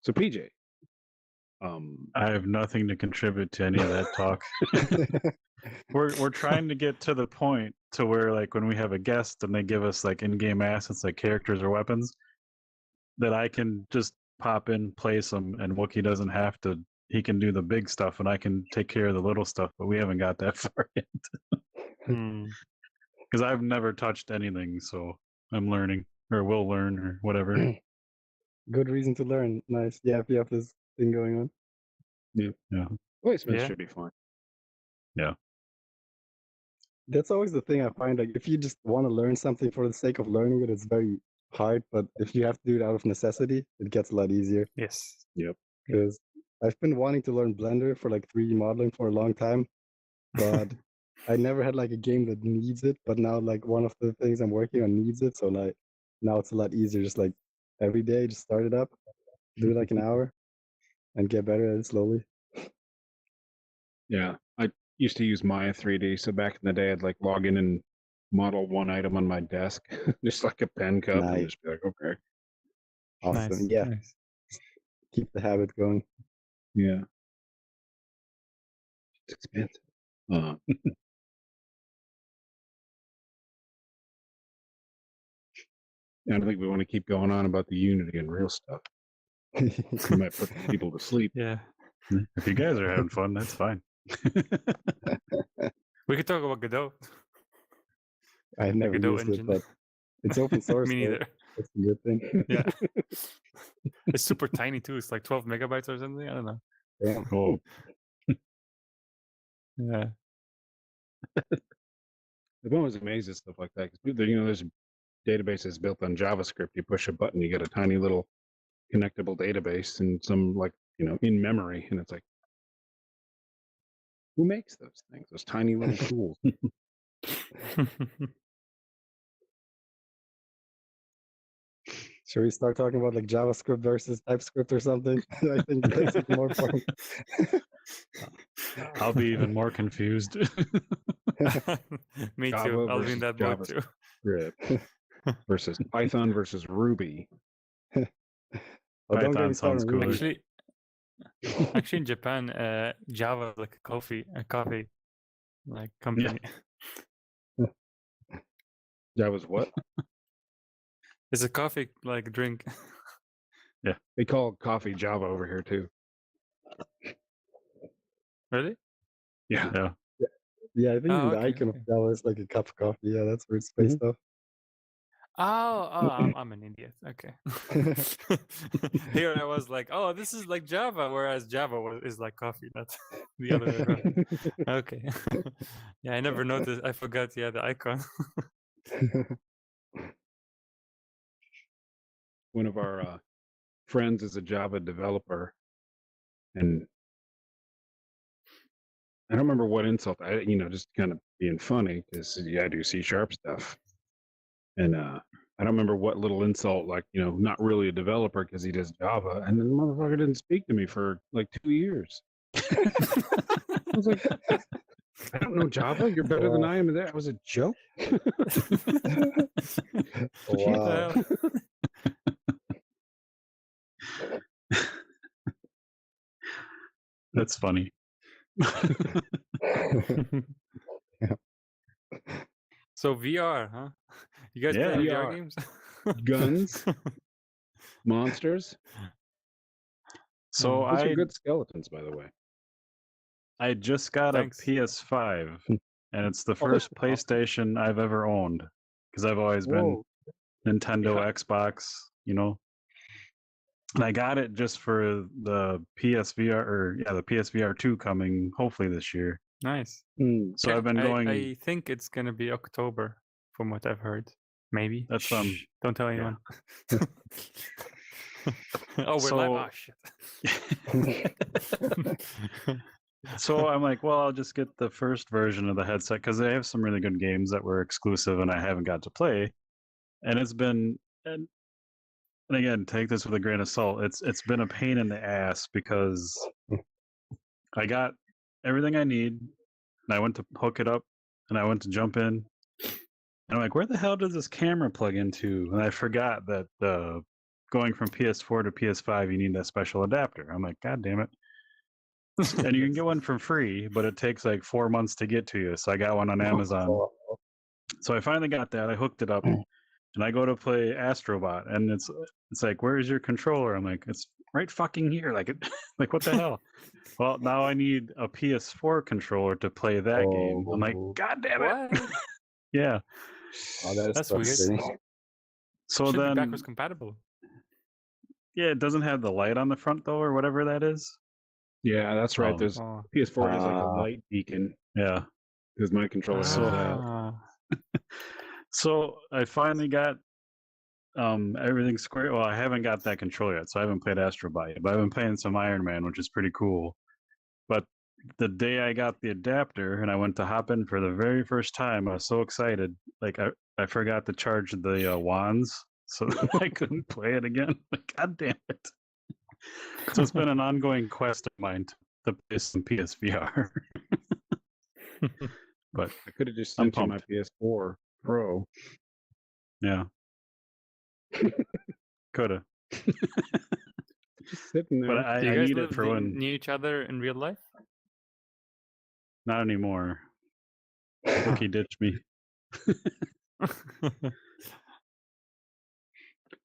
So PJ, I have nothing to contribute to any of that talk. We're trying to get to the point to where, like, when we have a guest and they give us like in-game assets like characters or weapons, that I can just pop in, place them, and Wookie doesn't have to. He can do the big stuff, and I can take care of the little stuff. But we haven't got that far yet because I've never touched anything, so I'm learning, or will learn, or whatever. Good reason to learn. Nice. Yeah, if you have this thing going on. Yeah. Placements Yeah. should be fine. That's always the thing I find. Like, if you just want to learn something for the sake of learning it, it's very hard. But if you have to do it out of necessity, it gets a lot easier. Yes. Yep. Because I've been wanting to learn Blender for like 3D modeling for a long time, but I never had like a game that needs it. But now, like, one of the things I'm working on needs it, so like now it's a lot easier. Just like every day, just start it up, do like an hour, and get better at it slowly. Yeah. I used to use Maya 3D. So back in the day, I'd like log in and model one item on my desk, just like a pen cup, and Nice. just be like, okay. Awesome. Nice. Yeah, Nice. keep the habit going. Yeah. It's expensive. I don't think we want to keep going on about the Unity and real stuff. We might put people to sleep. Yeah. If you guys are having fun, that's fine. We could talk about Godot. I've never Godot used engine. it, but it's open source. Me so neither. that's a good thing. Yeah. It's super tiny too. It's like 12 megabytes or something. I don't know. Damn. Oh, Yeah. I've always amazed at stuff like that because there's databases built on JavaScript. You push a button, you get a tiny little connectable database and some in memory, and it's like, who makes those things? Those tiny little tools. Should we start talking about like JavaScript versus TypeScript or something? I think it makes it more fun. I'll be even more confused. Me Java too. I'll be versus in that boat too. JavaScript versus Python versus Ruby. Oh, don't get Python me started sounds on cooler. Ruby. Actually, in Japan, Java is like a coffee like company. Java's what? It's a coffee like drink. They call coffee Java over here too. Really? Yeah. Yeah. Yeah, I think Oh, even the okay, icon okay. of Java is like a cup of coffee. Yeah, that's weird space stuff. Oh, I'm an idiot. Okay. Here I was like, oh, this is like Java, whereas Java is like coffee. That's the other way around. Okay. Yeah, I never noticed. I forgot. Yeah, the icon. One of our friends is a Java developer, and I don't remember what insult. Just kind of being funny because I do C# stuff, and I don't remember what little insult, like not really a developer because he does Java, and then the motherfucker didn't speak to me for like 2 years. I was like, I don't know Java. You're better than I am. That was a joke. Wow. That's funny. So VR, huh? You guys play Yeah. any VR VR. games? Guns, monsters. So Those are I good skeletons, by the way. I just got Thanks. a PS5, and it's the first PlayStation I've ever owned because I've always been Whoa. Nintendo, Yeah. Xbox, And I got it just for the PSVR, the PSVR 2 coming hopefully this year. Nice. So I've been going. I think it's gonna be October, from what I've heard. Maybe. That's, Shh, don't tell anyone. Oh, we're live. So- Oh shit. So I'm like, well, I'll just get the first version of the headset because they have some really good games that were exclusive and I haven't got to play. And it's been, and again, take this with a grain of salt. It's been a pain in the ass because I got everything I need, and I went to hook it up, and I went to jump in, and I'm like, where the hell does this camera plug into? And I forgot that going from PS4 to PS5, you need that special adapter. I'm like, God damn it. And you can get one for free, but it takes like 4 months to get to you. So I got one on Amazon. So I finally got that. I hooked it up, and I go to play Astrobot, and it's like, where's your controller? I'm like, it's right fucking here. Like like what the hell? Well, now I need a PS4 controller to play that game. I'm like, God damn it! What? Yeah. Oh, that is That's weird. frustrating. So Should be then, backwards compatible. yeah, it doesn't have the light on the front though, or whatever that is. Yeah, that's right. Oh. There's Oh. PS4 has like a light beacon Yeah. because my controller has that. Ah. So I finally got everything square. Well, I haven't got that controller yet, so I haven't played Astrobot yet, but I've been playing some Iron Man, which is pretty cool. But the day I got the adapter and I went to hop in for the very first time, I was so excited. Like I forgot to charge the wands, so I couldn't play it again. Like, God damn it! So it's been an ongoing quest of mine to play some PSVR. But I could have just I'm sent you my pumped. PS4 Pro. Yeah, coulda. Just sitting there. But Do you I guys need live it for when. near each other in real life? Not anymore. He ditched me.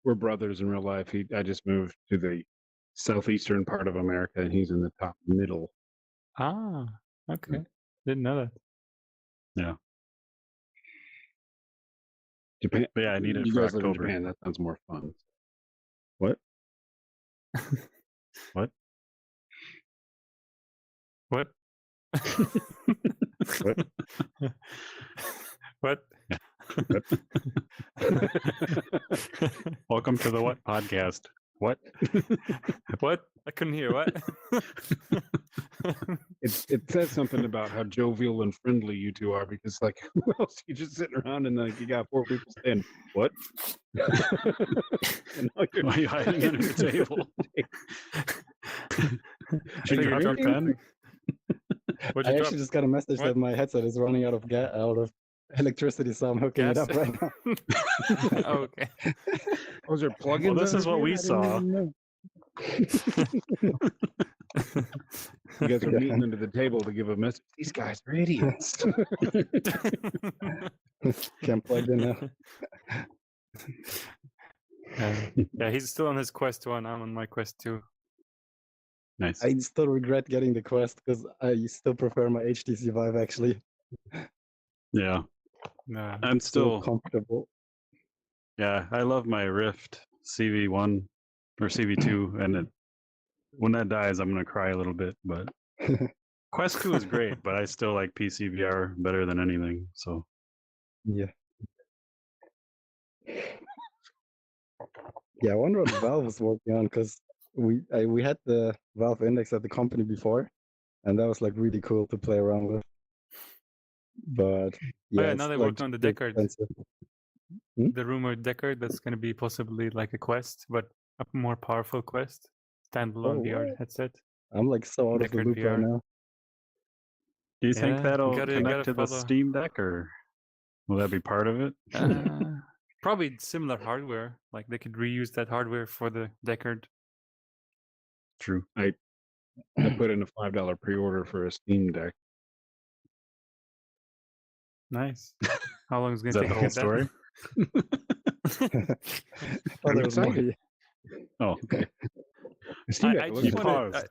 We're brothers in real life. I just moved to the southeastern part of America, and he's in the top middle. Ah, okay. Didn't know that. Yeah. Japan. But yeah, I need it You for guys live in October. Japan. That sounds more fun. What? What? What? What? What? Welcome to the What podcast. What? What? I couldn't hear. What? It says something about how jovial and friendly you two are, because like, who else? You just sitting around and like you got 4 people saying what? And now Why are you hiding under the table? Should you drop your pen? What'd I you drop? actually just got a message What? that my headset is running out of electricity, so I'm hooking it Gas? up right now. Oh, okay. Was there plugins? Well, this under is what here? we I didn't saw. even know. You guys are meeting under the table to give a message. These guys are idiots. Can't plug in now. Yeah, he's still on his quest 1. I'm on my quest 2. Nice. I still regret getting the Quest because I still prefer my HTC Vive actually. Yeah. Nah. I'm Still still. comfortable. Yeah, I love my Rift CV1 or CV2, and when that dies, I'm gonna cry a little bit. But Quest 2 is great, but I still like PC VR better than anything. So Yeah. Yeah, I wonder what Valve is working on because we had the Valve Index at the company before, and that was like really cool to play around with. But yeah, yeah, it's now they're like working on the too deck card. expensive. The rumored deck card that's going to be possibly like a quest, but a more powerful quest. Standalone VR what? headset. I'm like so out of the Deckard loop right VR. now. Do you think Yeah, that'll gotta connect to the follow. Steam Deck, or will that be part of it? Probably similar hardware. Like they could reuse that hardware for the Deckard. True. I put in a $5 pre-order for a Steam Deck. Nice. How long is it Is going that to the take whole to story? get that? I thought I'm there was more. excited. Oh, okay. The Steam Deck I looks just You wanna- paused.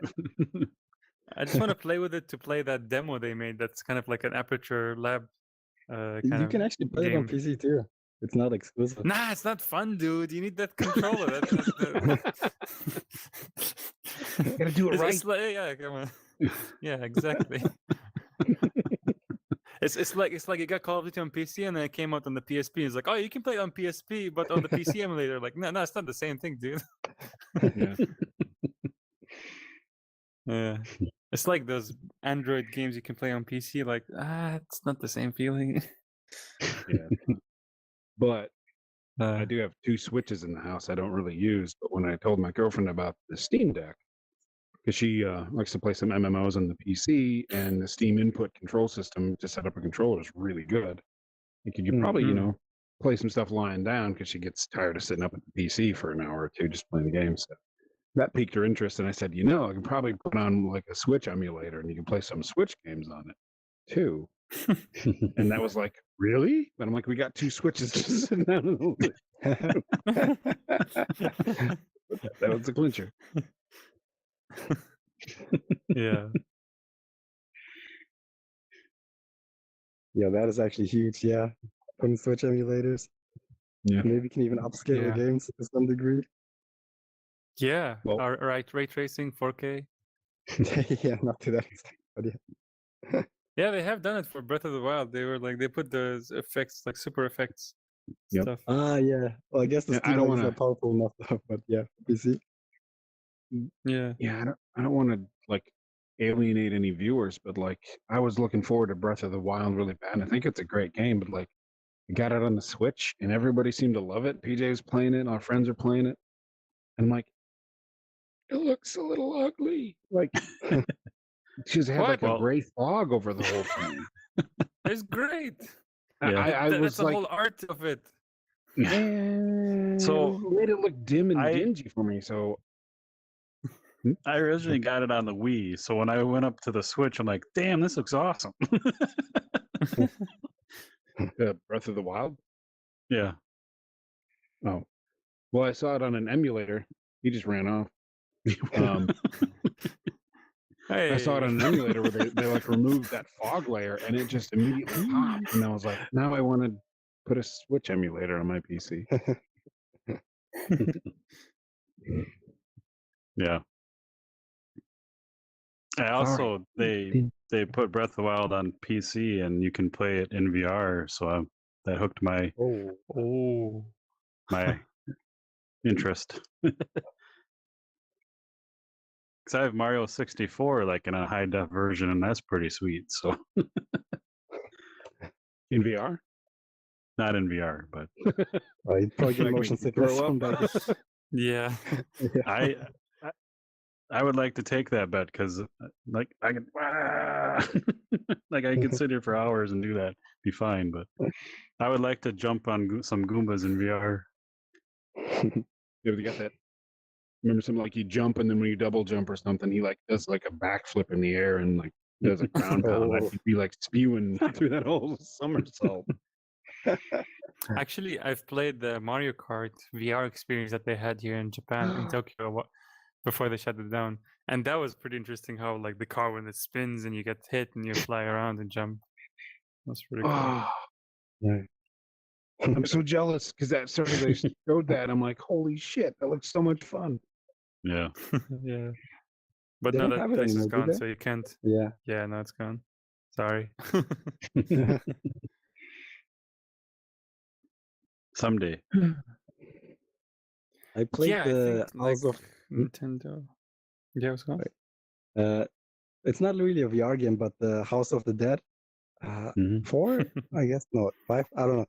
I just want to play with it to play that demo they made. That's kind of like an Aperture Lab kind You of can actually play it on game. PC too. It's not exclusive. Nah, it's not fun, dude. You need that controller. Gotta do it right. It's like, yeah, come on. Yeah, exactly. It's like you got Call of Duty on PC and then it came out on the PSP. It's like, oh, you can play it on PSP, but on the PC emulator. Like, no, it's not the same thing, dude. Yeah. Yeah, it's like those Android games you can play on PC. Like, it's not the same feeling. Yeah. But I Uh, do have 2 Switches in the house I don't really use. But when I told my girlfriend about the Steam Deck, because she likes to play some MMOs on the PC, and the Steam input control system to set up a controller is really good. And you could probably, Mhm. play some stuff lying down because she gets tired of sitting up at the PC for an hour or two just playing the game. So that piqued her interest, and I said, I could probably put on like a Switch emulator, and you can play some Switch games on it too. And that was like, really? And I'm like, we got 2 Switches just sitting down in the living. That was the clincher. yeah. Yeah, that is actually huge. Yeah, putting Switch emulators. Yeah. Maybe you can even upscale Yeah. the games to some degree. Yeah. Well- All right. Ray tracing, 4K. Yeah, not to that extent, but yeah. Yeah, they have done it for Breath of the Wild. They were like they put those effects, like super effects Yep. stuff. Yeah. Well, I guess the Yeah, I Steam don't Deck is wanna- not powerful enough, though, but yeah, PC. Yeah. Yeah, I don't want to like alienate any viewers, but like I was looking forward to Breath of the Wild really bad. I think it's a great game, but like I got it on the Switch and everybody seemed to love it. PJ's playing it, our friends are playing it. And I'm like, it looks a little ugly. Like she's had like What? a gray fog over the whole thing. It's great. Yeah. I That's was the like, whole art of it. So, it made it look dim and I- dingy for me. So I originally got it on the Wii, so when I went up to the Switch, I'm like, damn, this looks awesome. Breath of the Wild. Yeah. Oh, well, I saw it on an emulator. He just ran off. Um, Hey. I saw it on an emulator where they like removed that fog layer and it just immediately popped. And I was like, now I want to put a Switch emulator on my PC. Yeah. I also they put Breath of the Wild on PC and you can play it in VR, so that hooked my Oh, my interest. Because I have Mario 64 like in a high def version, and that's pretty sweet. So In VR? not in VR, but you'd probably get Like motion make you sickness throw from up. that. Yeah. I would like to take that bet because like I can like I could sit here for hours and do that, be fine. But I would like to jump on some Goombas in VR. You ever got that? Remember something like you jump and then when you double jump or something, he like does like a backflip in the air and like does a ground pound. Oh. I'd be like spewing through that whole somersault. Actually, I've played the Mario Kart VR experience that they had here in Japan, in Tokyo, before they shut it down. And that was pretty interesting how, like, the car, when it spins and you get hit and you fly around and jump. That's pretty cool. Oh, Yeah. I'm so jealous because that story they showed that. I'm like, holy shit, that looks so much fun. Yeah. Yeah. But They no, don't that have it place is anymore, do gone, they? so you can't. Yeah. Yeah, no, it's gone. Sorry. Someday. I played yeah, the I think, like, House of Nintendo. Yeah, what's going on? uh it's not really a VR game, but the House of the Dead. Mhm. 4, I guess. No, 5. I don't know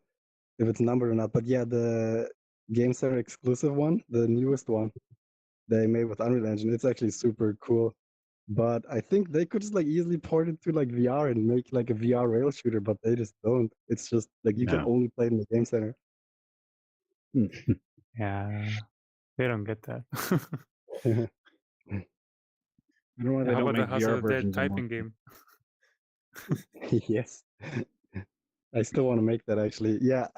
if it's numbered or not. But yeah, the Game Center exclusive one, the newest one they made with Unreal Engine. It's actually super cool. But I think they could just like easily port it to like VR and make like a VR rail shooter, but they just don't. It's just like you can Yeah. only play it in the Game Center. Yeah, they don't get that. I don't know why they How don't about the make House VR of the Dead versions anymore. typing game? Yes. I still want to make that actually. Yeah,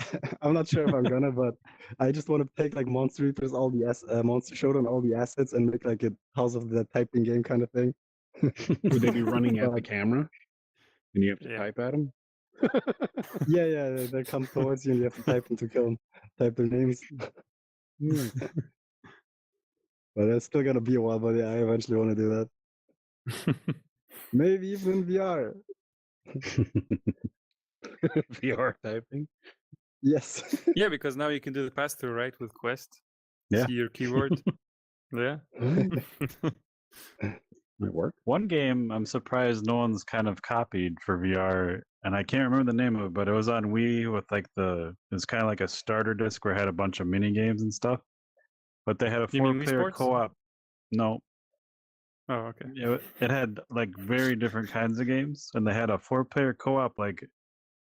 I'm not sure if I'm gonna, but I just want to take like Monster Reapers, all the Monster Showdown, all the assets, and make like a House of the typing game kind of thing. Would they be running at the But camera? And you have to Yeah. type at them? yeah, they come towards you and you have to type them to kill them, type their names. But it's still gonna be a while. But yeah, I eventually want to do that. Maybe even in VR. VR typing? Yes. Yeah, because now you can do the pass through, right, with Quest. Yeah. See your keyboard. Yeah. Might work. One game I'm surprised no one's kind of copied for VR, and I can't remember the name of it, but it was on Wii with like it's kind of like a starter disc where it had a bunch of mini games and stuff. But they had a You mean Wii 4-player Sports? co-op. No, Oh, okay. it had like very different kinds of games, and they had a 4-player co-op like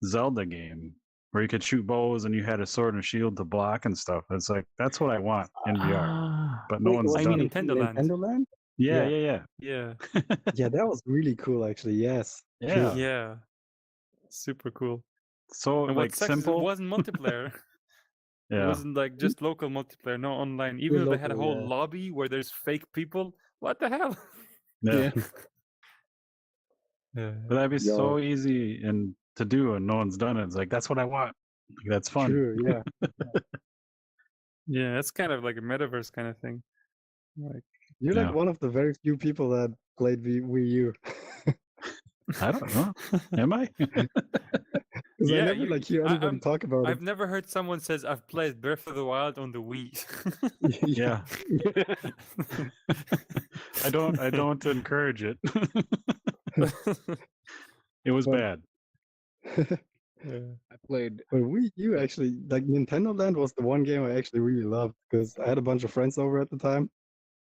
Zelda game where you could shoot bows and you had a sword and a shield to block and stuff. It's like that's what I want in VR, but no Wait, one's was I done mean it. Nintendo Land. Nintendo Land? Yeah, yeah. yeah, Yeah. Yeah, that was really cool actually. Yes. yeah. Yeah. Super cool. So And like what sucks is it simple. wasn't multiplayer. It Yeah, wasn't like just local multiplayer, no online. Even though they had a local, whole yeah. lobby where there's fake people. What the hell? yeah. Yeah. But that'd be Yo. so easy and to do, and no one's done it. It's like that's what I want. Like, that's fun. True. Yeah. Yeah, it's kind of like a metaverse kind of thing. Like, You're Yeah. like one of the very few people that played Wii U. I don't know. Am I? Because Yeah, I never you- like hear I- anybody talk about I've never heard someone says I've played Breath of the Wild on the Wii. it. Yeah. I don't encourage it. It was But- bad. Yeah. I played. But Wii U actually, like Nintendo Land was the one game I actually really loved because I had a bunch of friends over at the time,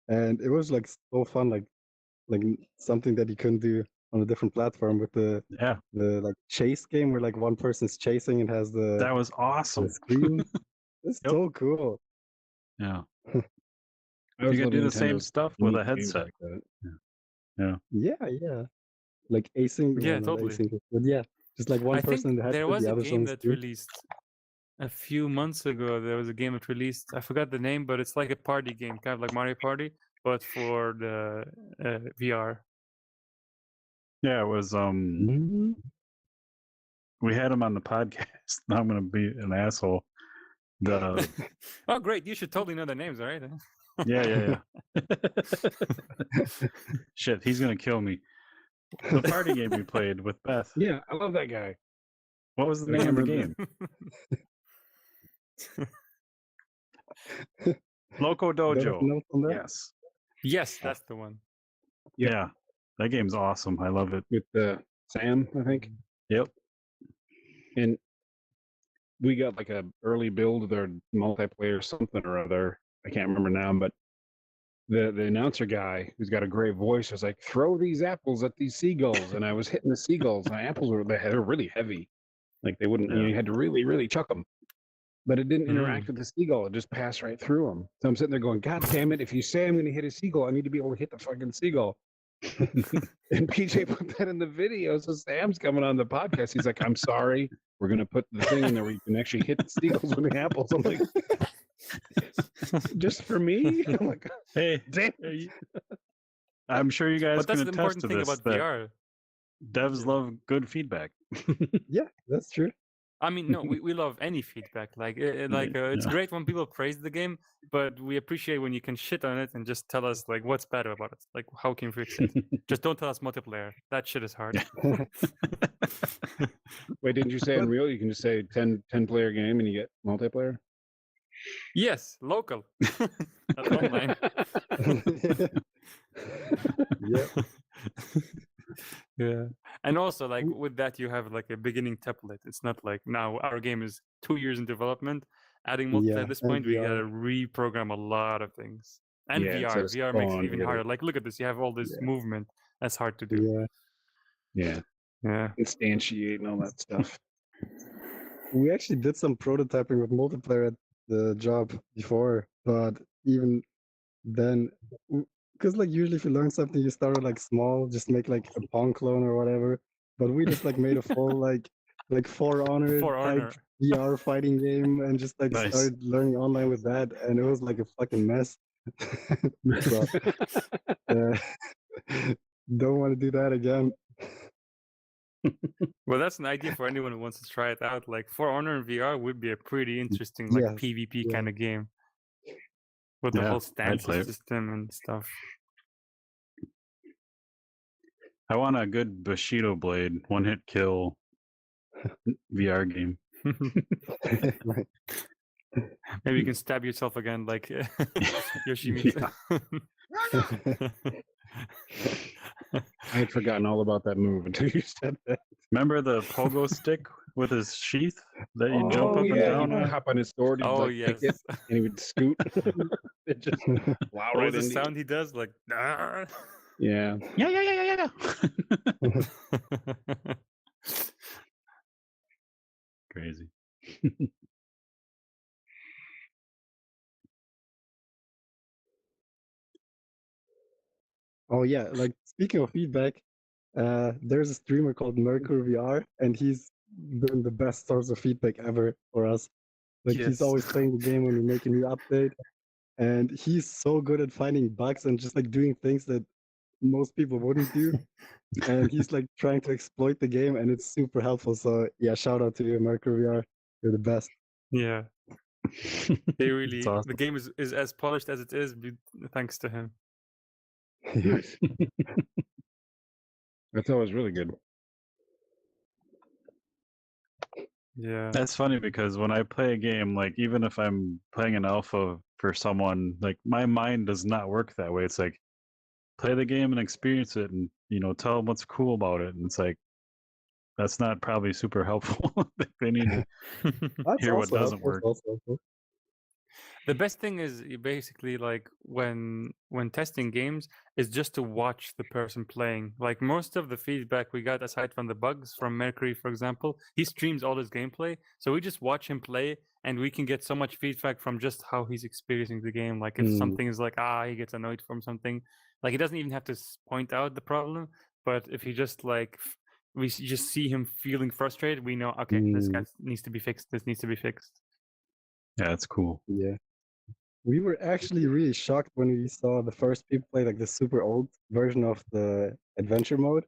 and it was like so fun, like something that you couldn't do on a different platform with the Yeah, like chase game where like one person's chasing and has the that was awesome. screen. It's Yep. so cool. Yeah, I always you could loved do the same Nintendo's stuff with a unique games headset. like that. Yeah. Like async. Yeah, well, not totally. async, but yeah, just like one I think person in the headset, there was the a other game on that screen. released a few months ago. There was a game that released. I forgot the name, but it's like a party game, kind of like Mario Party, but for the VR. Yeah, it was. Mhm. We had him on the podcast. Now I'm gonna be an asshole. The Oh, great! You should totally know the names, all right? yeah. Shit, he's gonna kill me. The party game we played with Beth. Yeah, I love that guy. What was the I name of the remember. game? Loco Better Dojo. note on that? Yes. Yes, that's the one. Yep. Yeah. That game's awesome. I love it. With Sam, I think. Yep. And we got like a early build of their multiplayer something or other. I can't remember now, but the announcer guy who's got a great voice was like, "Throw these apples at these seagulls," and I was hitting the seagulls, and the apples were really heavy, like they wouldn't. Yeah. You had to really chuck them, but it didn't interact with the seagull; it just passed right through them. So I'm sitting there going, "God damn it! If you say I'm going to hit a seagull, I need to be able to hit the fucking seagull." And PJ put that in the video, so Sam's coming on the podcast. He's like, "I'm sorry, we're going to put the thing in there where you can actually hit the seagulls with the apples." I'm like, "Just for me?" I'm like, Hey, damn. I'm sure you guys But that's can the attest important to thing this. about That VR. devs love good feedback. Yeah, that's true. I mean, no, we love any feedback. Like, it's Yeah. great when people praise the game, but we appreciate when you can shit on it and just tell us like what's bad about it. Like, how can we fix it? Just don't tell us multiplayer. That shit is hard. Wait, didn't you say Unreal? You can just say 10 player game and you get multiplayer? Yes, local. Not online. Yeah. Yeah, and also like with that you have like a beginning template. It's not like now our game is 2 years in development. Adding multiplayer Yeah, at this and point, we VR. gotta reprogram a lot of things. And Yeah, instead VR, of VR makes it spawn, even you gotta- harder. Like look at this, you have all this Yeah. movement. That's hard to do. Yeah. Yeah, Yeah. instantiate and all that stuff. We actually did some prototyping with multiplayer at the job before, but even then, because like usually if you learn something, you start with like small, just make like a Pong clone or whatever. But we just like made a full like For Honor For type Honor. VR fighting game and just like Nice. started learning online with that, and it was like a fucking mess. So uh, don't want to do that again. Well, that's an idea for anyone who wants to try it out. Like For Honor in VR would be a pretty interesting like Yes, PvP yeah. kind of game. With the Yeah, whole I'd stances play it. system and stuff. I want a good Bushido blade, one hit kill VR game. Right. Maybe you can stab yourself again like Yoshimitsu. I had forgotten all about that move until you said that. Remember the pogo stick with his sheath that you jump Oh, up and yeah, down you know, with? hop on his sword, he'd Oh like pick yes. it, and he would scoot. It just plow What right was the into you. sound he does? Like "Ah." Yeah, Yeah. Crazy. Oh yeah, like speaking of feedback, there's a streamer called Mercury VR, and he's doing the best source of feedback ever for us. Like he's Yes. always playing the game when we make a new update, and he's so good at finding bugs and just like doing things that most people wouldn't do. And he's like trying to exploit the game, and it's super helpful. So yeah, shout out to you, Mercury VR. You're the best. Yeah. They really It's awesome. the game is as polished as it is thanks to him. nice. That's always really good. Yeah. That's funny because when I play a game, like even if I'm playing an alpha for someone, like my mind does not work that way. It's like play the game and experience it, and tell them what's cool about it. And it's like that's not probably super helpful. They need to That's hear what also doesn't helpful. work. Also helpful. The best thing is you basically like when testing games is just to watch the person playing. Like most of the feedback we got aside from the bugs from Mercury, for example, he streams all his gameplay. So we just watch him play and we can get so much feedback from just how he's experiencing the game. Like if something is like, he gets annoyed from something, like he doesn't even have to point out the problem. But if he just like, just see him feeling frustrated, we know, okay, this guy needs to be fixed. This needs to be fixed. Yeah, that's cool. Yeah. We were actually really shocked when we saw the first people play like the super old version of the adventure mode.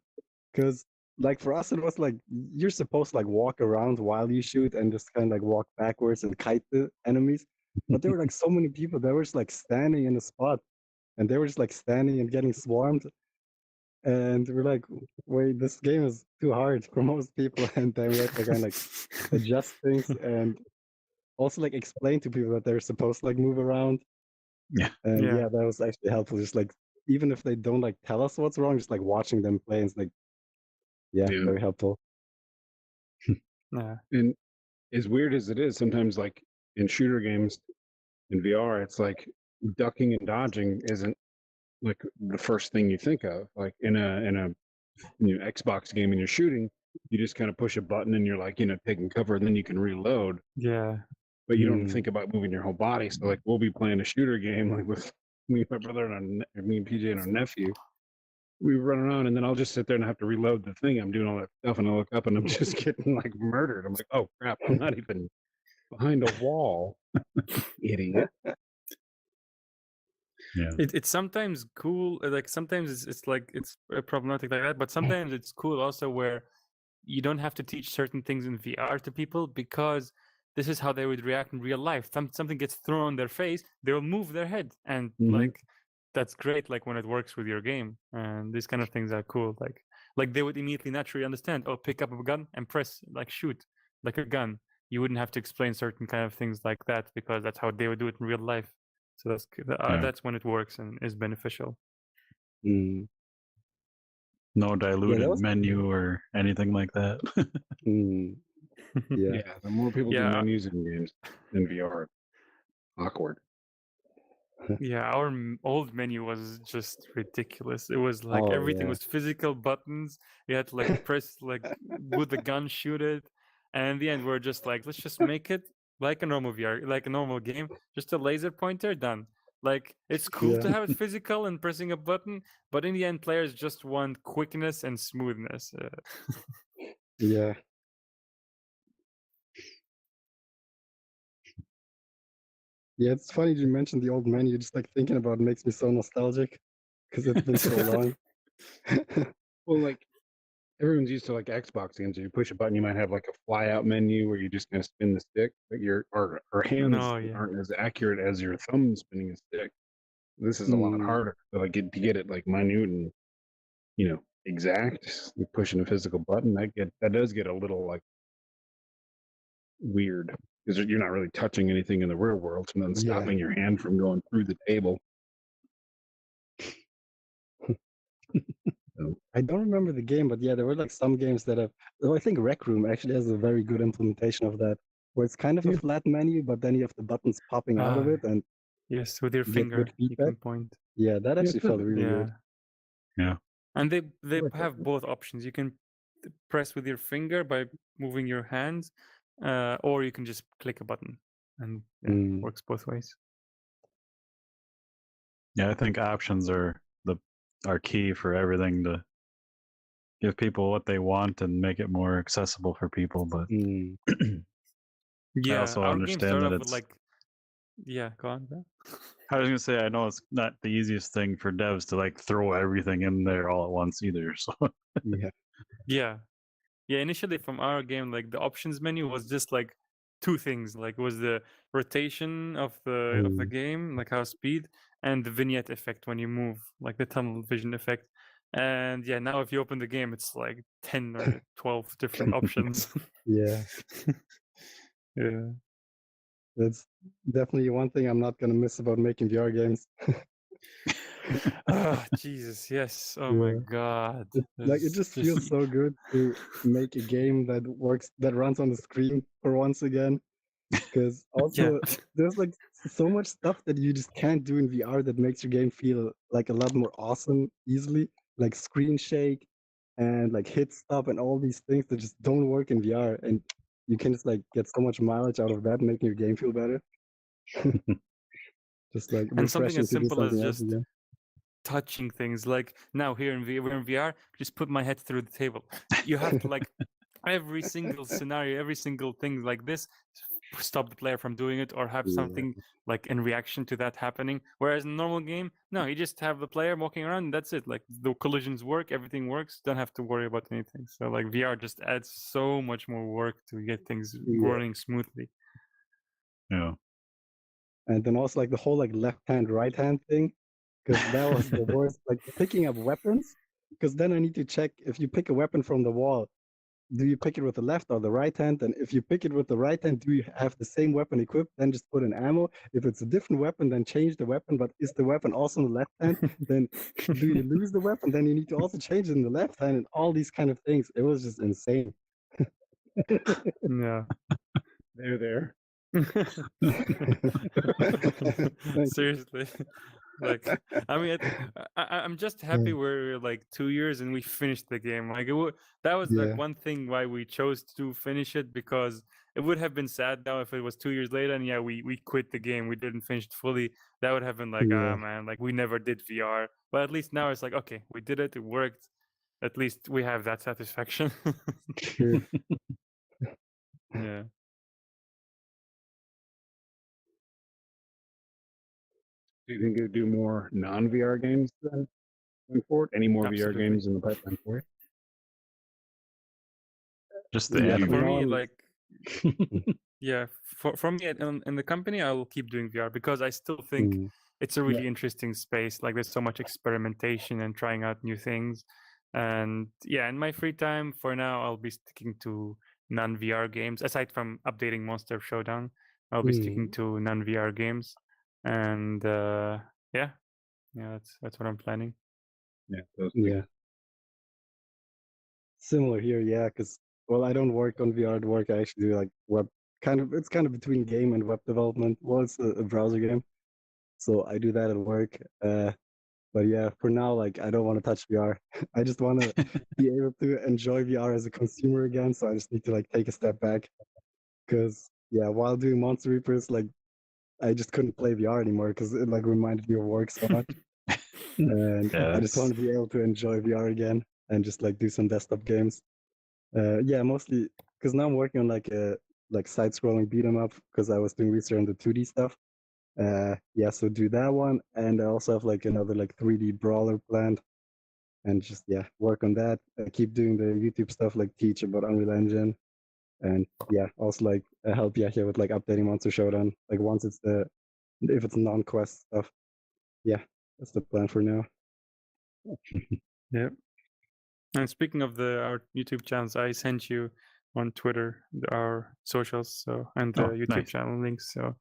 Because like for us it was like you're supposed to like walk around while you shoot and just kind of like walk backwards and kite the enemies. But there were like so many people that were just like standing in a spot and they were just like standing and getting swarmed. And we're like, wait, this game is too hard for most people. And then we had to kind of like adjust things and also like explain to people that they're supposed to like move around. Yeah. And Yeah. yeah, that was actually helpful. Just like even if they don't like tell us what's wrong, just like watching them play and it's like Yeah. very helpful. Yeah. And as weird as it is, sometimes like in shooter games in VR, it's like ducking and dodging isn't like the first thing you think of. Like in a Xbox game and you're shooting, you just kind of push a button and you're like, taking cover, and then you can reload. Yeah. But you don't think about moving your whole body. So like we'll be playing a shooter game like with me, my brother, and me and PJ and our nephew. We run around and then I'll just sit there and have to reload the thing. I'm doing all that stuff and I look up and I'm just getting like murdered. I'm like, oh crap, I'm not even behind a wall. Idiot. Yeah. It's sometimes cool. Like sometimes it's like it's problematic like that, but sometimes it's cool also where you don't have to teach certain things in VR to people because this is how they would react in real life. Something gets thrown on their face, they'll move their head, and like that's great. Like when it works with your game, and these kind of things are cool. Like they would immediately naturally understand. Oh, pick up a gun and press like shoot like a gun. You wouldn't have to explain certain kind of things like that because that's how they would do it in real life. So that's when it works and is beneficial. No diluted was- menu or anything like that. Mm, yeah. Yeah, the more people do Yeah. menus in games in VR, awkward. Yeah, our old menu was just ridiculous. It was like Oh, everything yeah. was physical buttons. You had to like press like with the gun shoot it, and in the end we're just like, let's just make it like a normal VR, like a normal game, just a laser pointer, done. Like it's cool to Yeah. have it physical and pressing a button, but in the end players just want quickness and smoothness. Yeah. Yeah, it's funny you mentioned the old menu. Just like thinking about it makes me so nostalgic because it's been so long. Well, like everyone's used to like Xbox games. You push a button, you might have like a fly out menu where you just kind of spin the stick, but our hands No, yeah. aren't as accurate as your thumb spinning a stick. This is a lot Mm. harder to get it like minute and exact. You're pushing a physical button that does get a little like weird because you're not really touching anything in the real world, and then Yeah. stopping your hand from going through the table. I don't remember the game, but yeah, there were like some games that have. Oh, I think Rec Room actually has a very good implementation of that, where it's kind of a Yeah. flat menu, but then you have the buttons popping out of Ah, it, and yes, with your you get finger good you feedback. can point. Yeah, that Yeah, actually felt perfect. really Yeah. good. Yeah. And they like that. have both options. You can press with your finger by moving your hands, or you can just click a button, and Mm. works both ways. Yeah, I think options are key for everything to give people what they want and make it more accessible for people. But Mm. Yeah, also our game understand started that off with it's. like, yeah, go on. Bro. I was gonna say I know it's not the easiest thing for devs to like throw everything in there all at once either. So Yeah. Yeah. Initially, from our game, like the options menu was just like two things. Like was the rotation of the game, like how speed, and the vignette effect when you move, like the tunnel vision effect. And yeah, now if you open the game, it's like 10 or 12 different options. Yeah. Yeah. That's definitely one thing I'm not gonna miss about making VR games. Oh, Jesus, yes. Oh my Yeah. God. Like it just feels so good to make a game that works, that runs on the screen for once again. Because also there's like so much stuff that you just can't do in VR that makes your game feel like a lot more awesome easily, like screen shake and like hit stop and all these things that just don't work in VR, and you can just like get so much mileage out of that, making your game feel better. Just like And something refreshing as to do simple as something else just again. touching things. Like now here we're in VR, just put my head through the table. You have to like every single scenario, every single thing like this, stop the player from doing it or have something like in reaction to that happening. Whereas in a normal game, no, you just have the player walking around and that's it. Like the collisions work, everything works, don't have to worry about anything. So like VR just adds so much more work to get things running smoothly. yeah. And then also like the whole like left hand, right hand thing, because that was the worst. Like picking up weapons, because then I need to check if you pick a weapon from the wall, do you pick it with the left or the right hand? And if you pick it with the right hand, do you have the same weapon equipped? Then just put in ammo. If it's a different weapon, then change the weapon. But is the weapon also in the left hand? Then do you lose the weapon? Then you need to also change it in the left hand, and all these kind of things. It was just insane. Yeah. There. Seriously. Like I mean I'm just happy we're like 2 years and we finished the game. Like that was like one thing why we chose to finish it, because it would have been sad now if it was 2 years later and we quit the game, we didn't finish it fully. That would have been like ah man, like we never did VR. But at least now it's like okay, we did it, it worked. At least we have that satisfaction. True. Yeah. Do you think you'll do more non-VR games then going forward? Any more VR games in the pipeline for you? Just the for anime. me, like yeah, for me in the company, I'll keep doing VR because I still think it's a really interesting space. Like there's so much experimentation and trying out new things. And yeah, in my free time for now, I'll be sticking to non-VR games. Aside from updating Monster Showdown, I'll be sticking to non-VR games. And yeah, that's what I'm planning. Yeah, those Similar here, yeah, because well, I don't work on VR at work. I actually do like web it's kind of between game and web development. Well, it's a browser game, so I do that at work. But yeah, for now, like I don't want to touch VR. I just want to be able to enjoy VR as a consumer again. So I just need to like take a step back, because yeah, while doing Monster Reapers, like I just couldn't play VR anymore because it like reminded me of work so much. And I just want to be able to enjoy VR again and just like do some desktop games. Yeah, mostly because now I'm working on like a side-scrolling beat 'em up because I was doing research on the 2D stuff. Yeah, so do that one, and I also have like another like 3D brawler planned, and just yeah, work on that. Keep doing the YouTube stuff, like teach about Unreal Engine, and yeah, also like help Yahya with like updating Monster Showdown. Like once it's if it's non-quest stuff, yeah, that's the plan for now. Yeah. And speaking of our YouTube channels, I sent you on Twitter our socials, so and the YouTube nice. channel links, so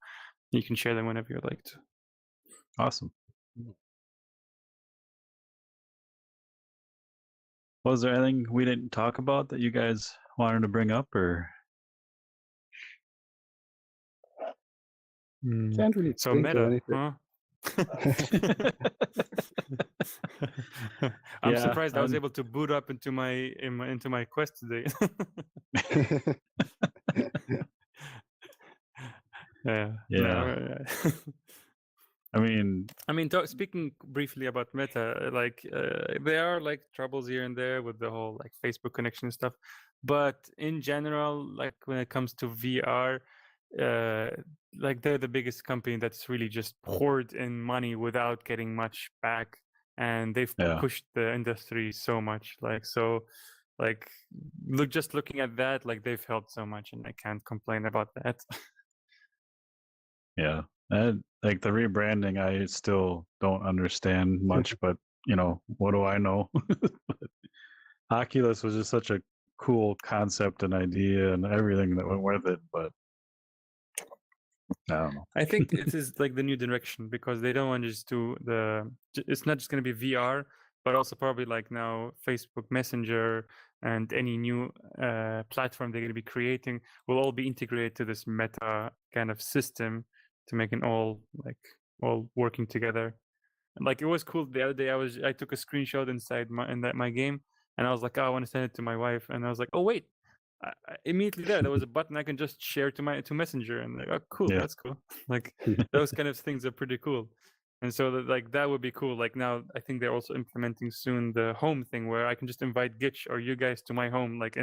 you can share them whenever you like to. Awesome. Was there anything we didn't talk about that you guys wanted to bring up, or? Can't really So think of meta, anything. huh? I'm Yeah, surprised I was able to boot up into my quest today. Yeah. Yeah. No, I mean, speaking briefly about meta, like there are like troubles here and there with the whole like Facebook connection and stuff, but in general, like when it comes to VR, like they're the biggest company that's really just poured in money without getting much back, and they've pushed the industry so much. Like so, like looking at that, like they've helped so much, and I can't complain about that. yeah, like the rebranding, I still don't understand much, but you know, what do I know? Oculus was just such a cool concept and idea and everything that went with it, but I don't know. I think it is like the new direction because they don't want to just do it's not just going to be VR, but also probably like now Facebook Messenger and any new platform they're going to be creating will all be integrated to this meta kind of system to make it all working together. And like it was cool the other day. I took a screenshot inside my game, and I was like, oh, I want to send it to my wife, and I was like, oh wait, immediately there was a button I can just share to Messenger, and like, oh cool, that's cool. Like those kind of things are pretty cool. And so that would be cool. Like now I think they're also implementing soon the home thing where I can just invite Gitch or you guys to my home, like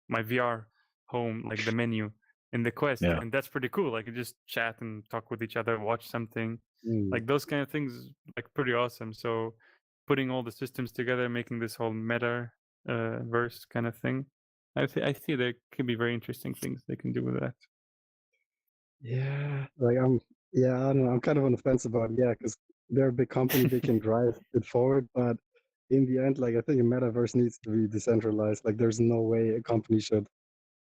my VR home, like the menu in the quest. And that's pretty cool. Like you just chat and talk with each other, watch something. Like those kind of things, like pretty awesome. So putting all the systems together, making this whole meta verse kind of thing, I see there could be very interesting things they can do with that. Yeah, like I don't know. I'm kind of on the fence about it, because they're a big company, they can drive it forward, but in the end, like I think a metaverse needs to be decentralized. Like there's no way a company should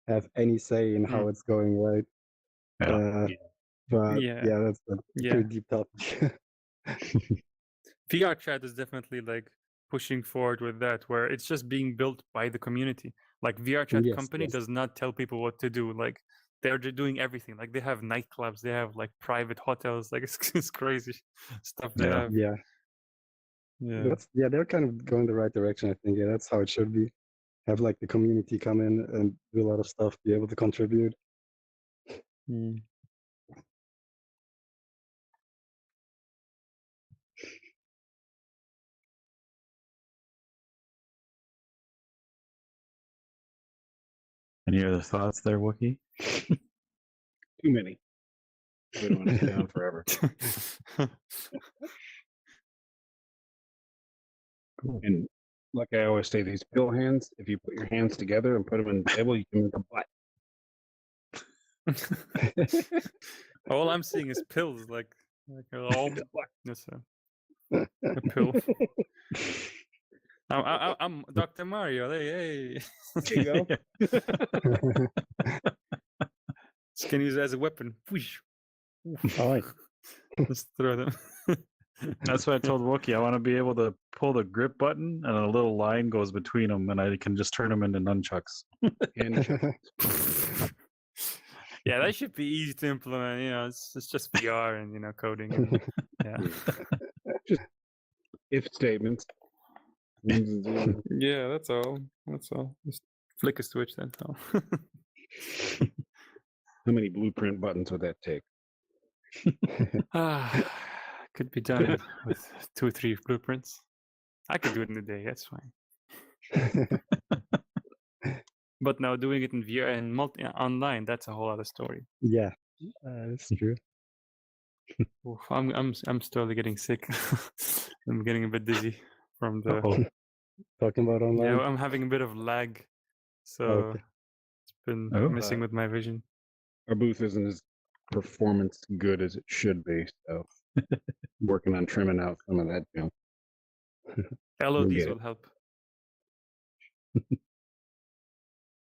have any say in how it's going, right? But that's a pretty deep topic. VR chat is definitely like pushing forward with that, where it's just being built by the community. Like VR chat company does not tell people what to do. Like they're doing everything. Like they have nightclubs, they have like private hotels. Like it's crazy stuff they have. They're kind of going the right direction, I think. Yeah, that's how it should be. Have like the community come in and do a lot of stuff, be able to contribute. Any other thoughts there, Wookie? Too many. We don't want to stay on forever. Cool. And like I always say, these pill hands, if you put your hands together and put them in the table, you can make a butt. All I'm seeing is pills, like all a pill. I'm Dr. Mario. Hey. There you go. Can use it as a weapon. All right. Let's throw them. That's what I told Wookie. I want to be able to pull the grip button, and a little line goes between them, and I can just turn them into nunchucks. And Yeah, that should be easy to implement. You know, it's just VR and coding. And, yeah. just if statements. Ones and zeros. Yeah, that's all. That's all. Just flick a switch. That's all. How many blueprint buttons would that take? Could be done with 2 or 3 blueprints. I could do it in a day. That's fine. But now doing it in VR and online, that's a whole other story. Yeah, that's true. Oof, I'm slowly getting sick. I'm getting a bit dizzy from the. Uh-oh. Talking about online. Yeah, I'm having a bit of lag, so Okay. it's been Oh. messing with my vision. Our booth isn't as performance good as it should be, so working on trimming out some of that junk. LODs get will it. help.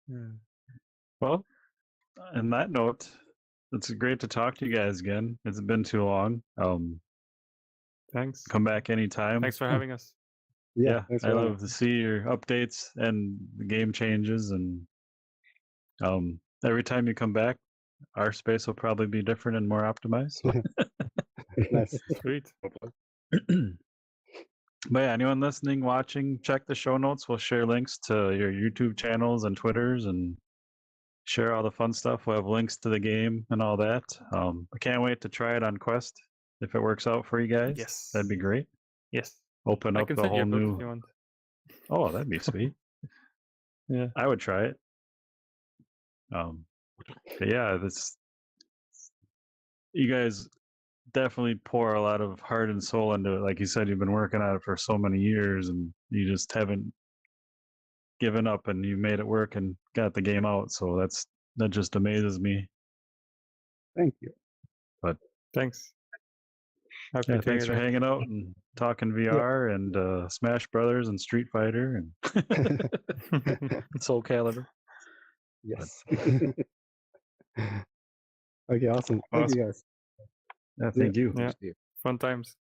Yeah. Well, on that note, it's great to talk to you guys again. It's been too long. Thanks. Come back anytime. Thanks for having us. Yeah, thanks I for love to see your updates and the game changes, and every time you come back, our space will probably be different and more optimized. Nice. Sweet. But yeah, anyone listening, watching, check the show notes. We'll share links to your YouTube channels and Twitters and share all the fun stuff. We'll have links to the game and all that. I can't wait to try it on Quest if it works out for you guys. Yes. That'd be great. Yes. Open I up can the send you whole a book new. if you want. Oh, that'd be sweet. Yeah. I would try it. But yeah, this. You guys definitely pour a lot of heart and soul into it. Like you said, you've been working on it for so many years, and you just haven't given up, and you made it work and got the game out. So that just amazes me. Thank you. Thanks. Happy Yeah, to thanks hear for that. hanging out and talking VR and Smash Brothers and Street Fighter and Soul Calibur. Yes. Okay, awesome. Thank you guys. Yeah, thank you. Yeah. Fun times.